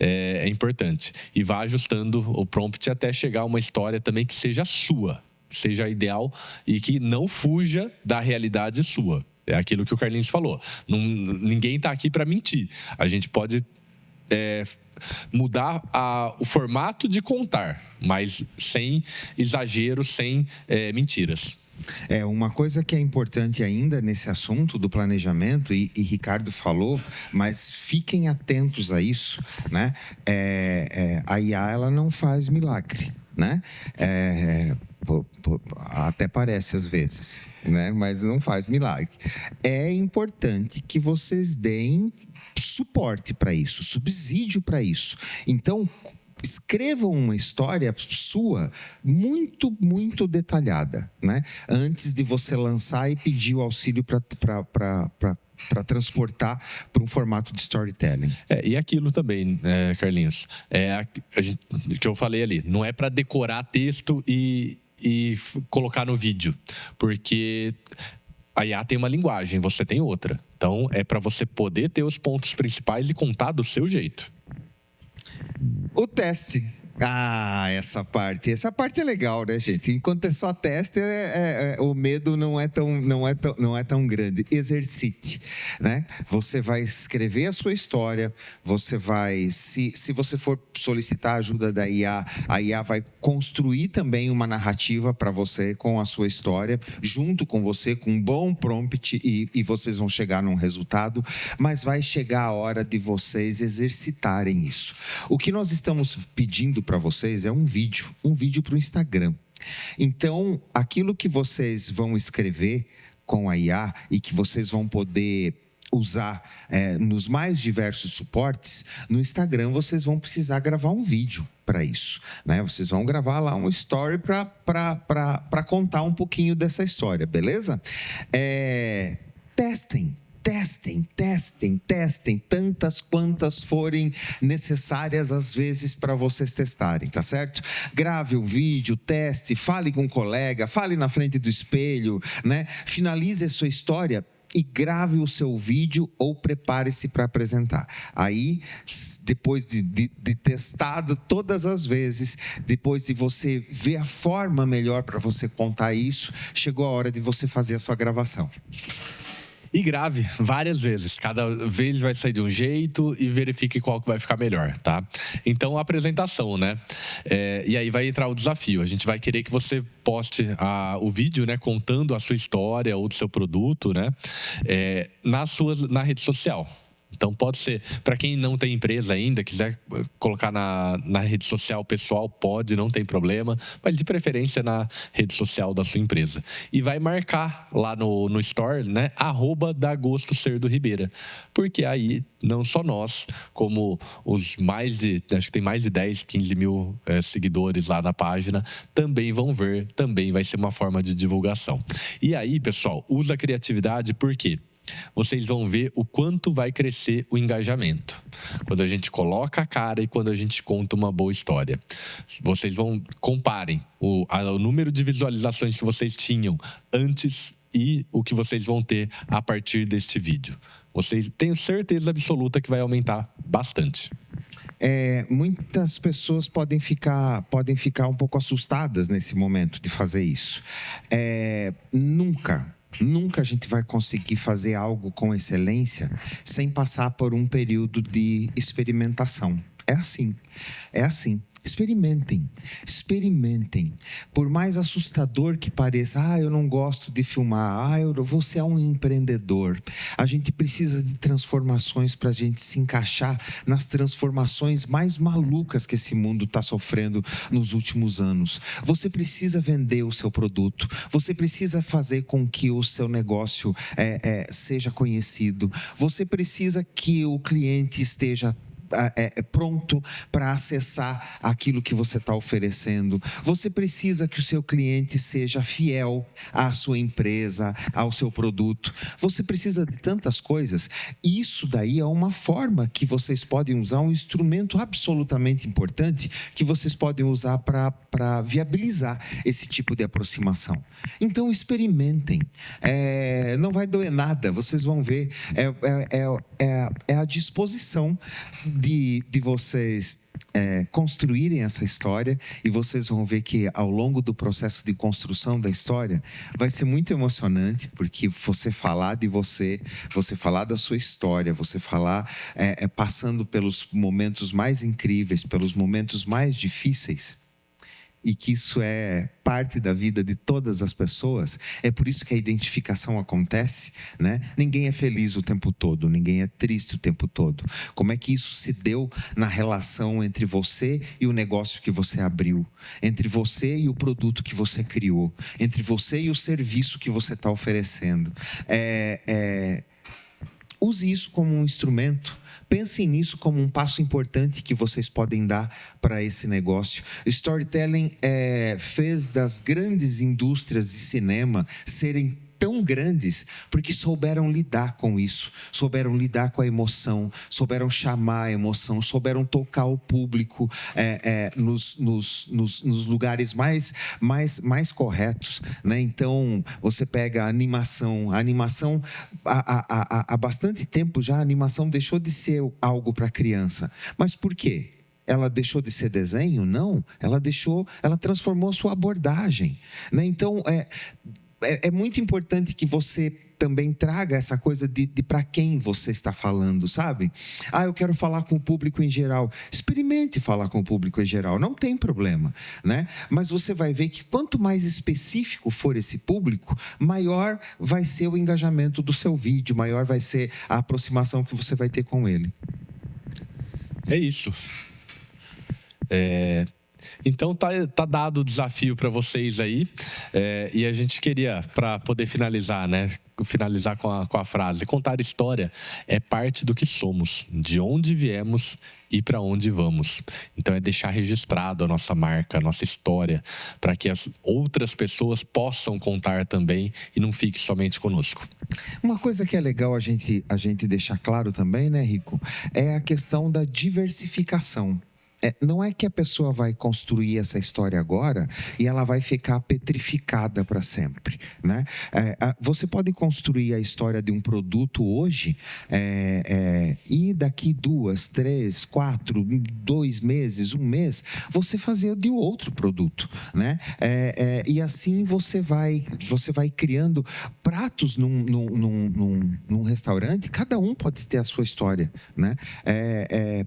Speaker 1: é importante. E vá ajustando o prompt até chegar a uma história também que seja sua, seja ideal e que não fuja da realidade sua. É aquilo que o Carlinhos falou. Ninguém está aqui para mentir. A gente pode mudar o formato de contar, mas sem exagero, sem mentiras.
Speaker 2: Uma coisa que é importante ainda nesse assunto do planejamento, e Ricardo falou, mas fiquem atentos a isso, né? A IA, ela não faz milagre, né? Até parece às vezes, né? Mas não faz milagre. É importante que vocês deem suporte para isso, subsídio para isso. Então, escrevam uma história sua muito, muito detalhada, né? Antes de você lançar e pedir o auxílio para transportar para um formato de storytelling.
Speaker 1: E aquilo também, Carlinhos, que eu falei ali, não é para decorar texto e colocar no vídeo, porque a IA tem uma linguagem, você tem outra. Então, é para você poder ter os pontos principais e contar do seu jeito.
Speaker 2: O teste. Essa parte é legal, né, gente? Enquanto é só teste, o medo não é tão grande. Exercite, né? Você vai escrever a sua história, você vai, se você for solicitar a ajuda da IA, a IA vai construir também uma narrativa para você com a sua história, junto com você, com um bom prompt, e vocês vão chegar num resultado, mas vai chegar a hora de vocês exercitarem isso. O que nós estamos pedindo para vocês é um vídeo para o Instagram. Então, aquilo que vocês vão escrever com a IA e que vocês vão poder usar nos mais diversos suportes, no Instagram vocês vão precisar gravar um vídeo para isso, né? Vocês vão gravar lá um story para contar um pouquinho dessa história, beleza? Testem testem, tantas quantas forem necessárias às vezes para vocês testarem, tá certo? Grave um vídeo, teste, fale com um colega, fale na frente do espelho, né? Finalize a sua história e grave o seu vídeo ou prepare-se para apresentar. Aí, depois de testado todas as vezes, depois de você ver a forma melhor para você contar isso, chegou a hora de você fazer a sua gravação.
Speaker 1: E grave várias vezes. Cada vez vai sair de um jeito e verifique qual que vai ficar melhor, tá? Então, a apresentação, né? E aí vai entrar o desafio. A gente vai querer que você poste o vídeo, né? Contando a sua história ou do seu produto, né? Na rede social. Então, pode ser, para quem não tem empresa ainda, quiser colocar na rede social pessoal, pode, não tem problema, mas de preferência na rede social da sua empresa. E vai marcar lá no store, né, @dagostocerdo_ribeira, porque aí não só nós, como acho que tem mais de 10, 15 mil seguidores lá na página, também vão ver, também vai ser uma forma de divulgação. E aí, pessoal, usa a criatividade, por quê? Vocês vão ver o quanto vai crescer o engajamento quando a gente coloca a cara e quando a gente conta uma boa história. Vocês comparem o número de visualizações que vocês tinham antes e o que vocês vão ter a partir deste vídeo. Vocês tenho certeza absoluta que vai aumentar bastante.
Speaker 2: Muitas pessoas podem ficar um pouco assustadas nesse momento de fazer isso. Nunca a gente vai conseguir fazer algo com excelência sem passar por um período de experimentação. É assim. Experimentem. Por mais assustador que pareça, eu não gosto de filmar, você é um empreendedor. A gente precisa de transformações para a gente se encaixar nas transformações mais malucas que esse mundo está sofrendo nos últimos anos. Você precisa vender o seu produto, você precisa fazer com que o seu negócio seja conhecido, você precisa que o cliente esteja pronto para acessar aquilo que você está oferecendo. Você precisa que o seu cliente seja fiel à sua empresa, ao seu produto. Você precisa de tantas coisas. Isso daí é uma forma que vocês podem usar, um instrumento absolutamente importante que vocês podem usar para viabilizar esse tipo de aproximação. Então, experimentem. Não vai doer nada, vocês vão ver. É a disposição de vocês construírem essa história, e vocês vão ver que ao longo do processo de construção da história vai ser muito emocionante, porque você falar de você falar da sua história, você falar passando pelos momentos mais incríveis, pelos momentos mais difíceis, e que isso é parte da vida de todas as pessoas. É por isso que a identificação acontece, né? Ninguém é feliz o tempo todo, ninguém é triste o tempo todo. Como é que isso se deu na relação entre você e o negócio que você abriu, entre você e o produto que você criou, entre você e o serviço que você está oferecendo? Use isso como um instrumento. Pensem nisso como um passo importante que vocês podem dar para esse negócio. Storytelling fez das grandes indústrias de cinema serem tão grandes porque souberam lidar com isso, souberam lidar com a emoção, souberam chamar a emoção, souberam tocar o público nos lugares mais corretos, né? Então, você pega a animação, há bastante tempo já a animação deixou de ser algo para criança. Mas por quê? Ela deixou de ser desenho? Não, ela transformou a sua abordagem, né? Então, é muito importante que você também traga essa coisa de para quem você está falando, sabe? Eu quero falar com o público em geral. Experimente falar com o público em geral, não tem problema, né? Mas você vai ver que quanto mais específico for esse público, maior vai ser o engajamento do seu vídeo, maior vai ser a aproximação que você vai ter com ele.
Speaker 1: É isso. Então tá dado o desafio para vocês aí, e a gente queria, para poder finalizar, né? Finalizar com a frase: contar história é parte do que somos, de onde viemos e para onde vamos. Então é deixar registrado a nossa marca, a nossa história, para que as outras pessoas possam contar também e não fique somente conosco.
Speaker 2: Uma coisa que é legal a gente deixar claro também, né, Rico, é a questão da diversificação. Não é que a pessoa vai construir essa história agora e ela vai ficar petrificada para sempre, né? Você pode construir a história de um produto hoje e daqui 2, 3, 4, 2 meses, 1 mês, você fazer de outro produto, né? E assim você vai criando pratos num restaurante. Cada um pode ter a sua história, né?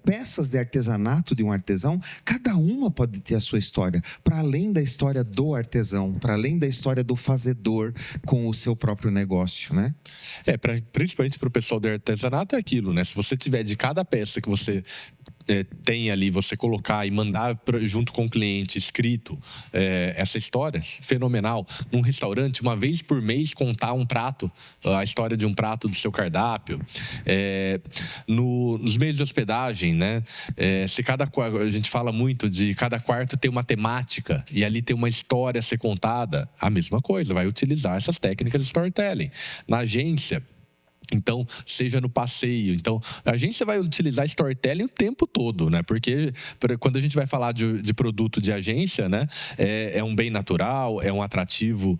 Speaker 2: Peças de artesanato de um artesão, cada uma pode ter a sua história, para além da história do artesão, para além da história do fazedor com o seu próprio negócio, né?
Speaker 1: Principalmente para o pessoal do artesanato é aquilo, né? Se você tiver de cada peça que você tem ali, você colocar e mandar junto com o cliente escrito essa história, fenomenal. Num restaurante, uma vez por mês, contar um prato, a história de um prato do seu cardápio. Nos meios de hospedagem, né? A gente fala muito de cada quarto ter uma temática e ali ter uma história a ser contada, a mesma coisa, vai utilizar essas técnicas de storytelling. Na agência, então, seja no passeio. Então, a agência vai utilizar storytelling o tempo todo, né? Porque quando a gente vai falar de produto de agência, né? É um bem natural, é um atrativo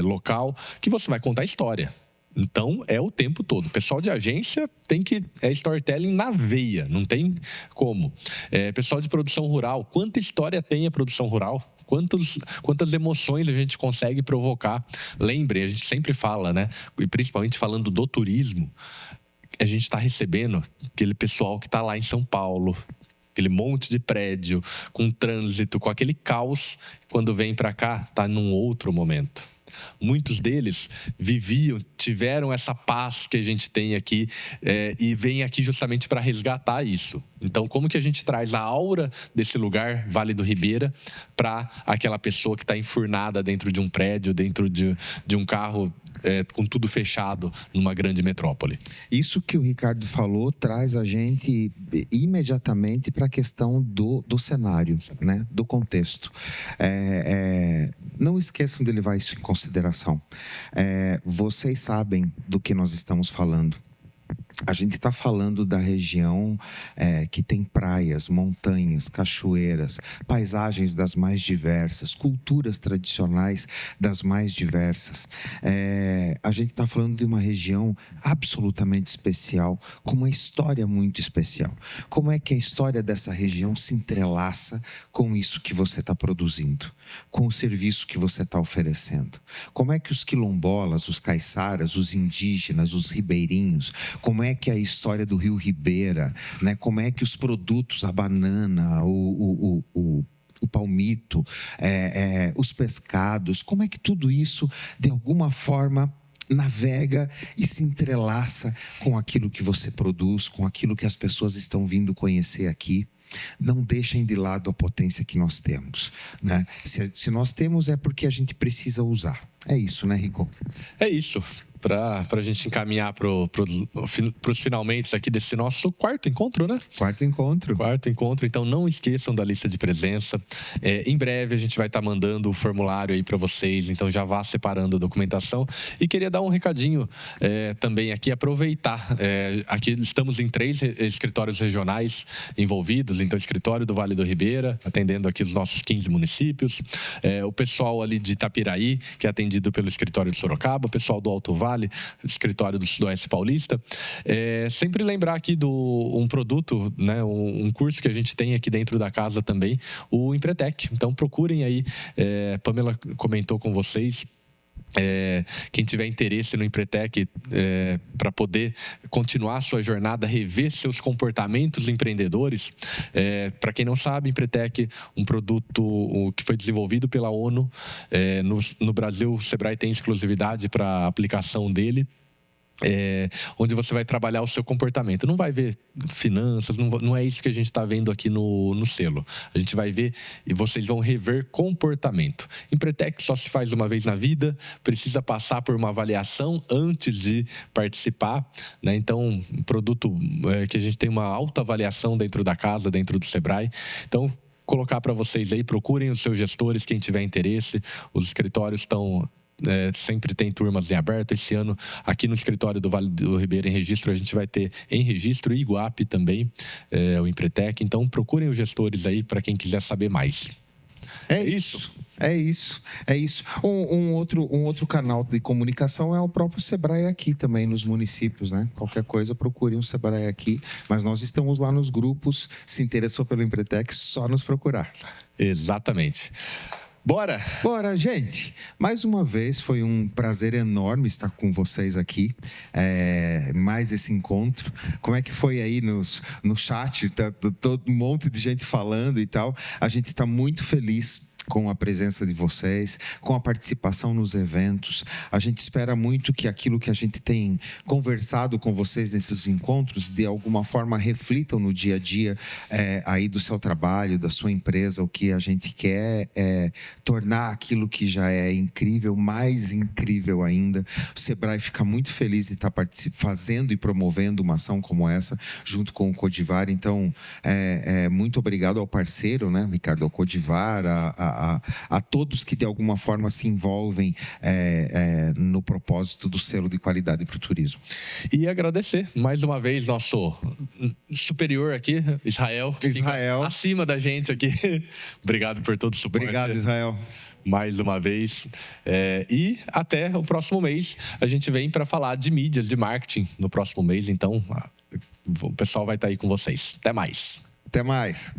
Speaker 1: local, que você vai contar história. Então, é o tempo todo. O pessoal de agência tem que... storytelling na veia, não tem como. Pessoal de produção rural, quanta história tem a produção rural? Quantas emoções a gente consegue provocar? Lembre, a gente sempre fala, né? E principalmente falando do turismo, a gente está recebendo aquele pessoal que está lá em São Paulo, aquele monte de prédio, com trânsito, com aquele caos. Quando vem para cá, está num outro momento. Muitos deles tiveram essa paz que a gente tem aqui e vem aqui justamente para resgatar isso. Então, como que a gente traz a aura desse lugar, Vale do Ribeira, para aquela pessoa que está enfurnada dentro de um prédio, dentro de um carro com tudo fechado numa grande metrópole?
Speaker 2: Isso que o Ricardo falou traz a gente imediatamente para a questão do cenário, né? Do contexto. Não esqueçam de levar isso em consideração. Vocês sabem do que nós estamos falando. A gente está falando da região que tem praias, montanhas, cachoeiras, paisagens das mais diversas, culturas tradicionais das mais diversas. A gente está falando de uma região absolutamente especial, com uma história muito especial. Como é que a história dessa região se entrelaça com isso que você está produzindo, com o serviço que você está oferecendo? Como é que os quilombolas, os caiçaras, os indígenas, os ribeirinhos, como é que a história do Rio Ribeira, né? Como é que os produtos, a banana, o palmito, os pescados, como é que tudo isso, de alguma forma, navega e se entrelaça com aquilo que você produz, com aquilo que as pessoas estão vindo conhecer aqui? Não deixem de lado a potência que nós temos, né? Se nós temos, é porque a gente precisa usar. É isso, né, Rico?
Speaker 1: É isso. Para a gente encaminhar para os finalmente aqui desse nosso quarto encontro, né?
Speaker 2: Quarto encontro.
Speaker 1: Então, não esqueçam da lista de presença. Em breve, a gente vai estar mandando o formulário aí para vocês. Então, já vá separando a documentação. E queria dar um recadinho também aqui, aproveitar. Aqui estamos em 3 escritórios regionais envolvidos. Então, escritório do Vale do Ribeira, atendendo aqui os nossos 15 municípios. O pessoal ali de Itapiraí, que é atendido pelo escritório de Sorocaba. O pessoal do Alto Vale, escritório do Sudoeste Paulista. Sempre lembrar aqui um produto, né, um curso que a gente tem aqui dentro da casa também, o Empretec. Então procurem aí, Pamela comentou com vocês, quem tiver interesse no Empretec para poder continuar a sua jornada, rever seus comportamentos empreendedores. Para quem não sabe, Empretec, um produto que foi desenvolvido pela ONU. No Brasil, o Sebrae tem exclusividade para a aplicação dele. onde você vai trabalhar o seu comportamento. Não vai ver finanças, não é isso que a gente está vendo aqui no selo. A gente vai ver e vocês vão rever comportamento. Empretec só se faz uma vez na vida, precisa passar por uma avaliação antes de participar, né? Então, um produto que a gente tem uma alta avaliação dentro da casa, dentro do Sebrae. Então, colocar para vocês aí, procurem os seus gestores, quem tiver interesse. Os escritórios estão... sempre tem turmas em aberto. Esse ano, aqui no escritório do Vale do Ribeira, em Registro, a gente vai ter em Registro e Iguape também, o Empretec. Então, procurem os gestores aí para quem quiser saber mais.
Speaker 2: É isso. Um outro canal de comunicação é o próprio Sebrae aqui também, nos municípios, né? Qualquer coisa, procurem o Sebrae aqui. Mas nós estamos lá nos grupos. Se interessou pelo Empretec, só nos procurar.
Speaker 1: Exatamente. Bora,
Speaker 2: gente. Mais uma vez, foi um prazer enorme estar com vocês aqui. Mais esse encontro. Como é que foi aí no chat? Tá todo um monte de gente falando e tal. A gente está muito feliz com a presença de vocês, com a participação nos eventos. A gente espera muito que aquilo que a gente tem conversado com vocês nesses encontros, de alguma forma, reflitam no dia a dia aí do seu trabalho, da sua empresa. O que a gente quer é tornar aquilo que já é incrível, mais incrível ainda. O Sebrae fica muito feliz de estar fazendo e promovendo uma ação como essa, junto com o Codivar. Então, muito obrigado ao parceiro, né, Ricardo, ao Codivar, a todos que de alguma forma se envolvem no propósito do selo de qualidade para o turismo.
Speaker 1: E agradecer mais uma vez nosso superior aqui, Israel, que fica acima da gente aqui. Obrigado por todo o suporte.
Speaker 2: Obrigado, Israel.
Speaker 1: Mais uma vez. E até o próximo mês a gente vem para falar de mídias, de marketing no próximo mês. Então, o pessoal vai estar aí com vocês. Até mais.
Speaker 2: Até mais.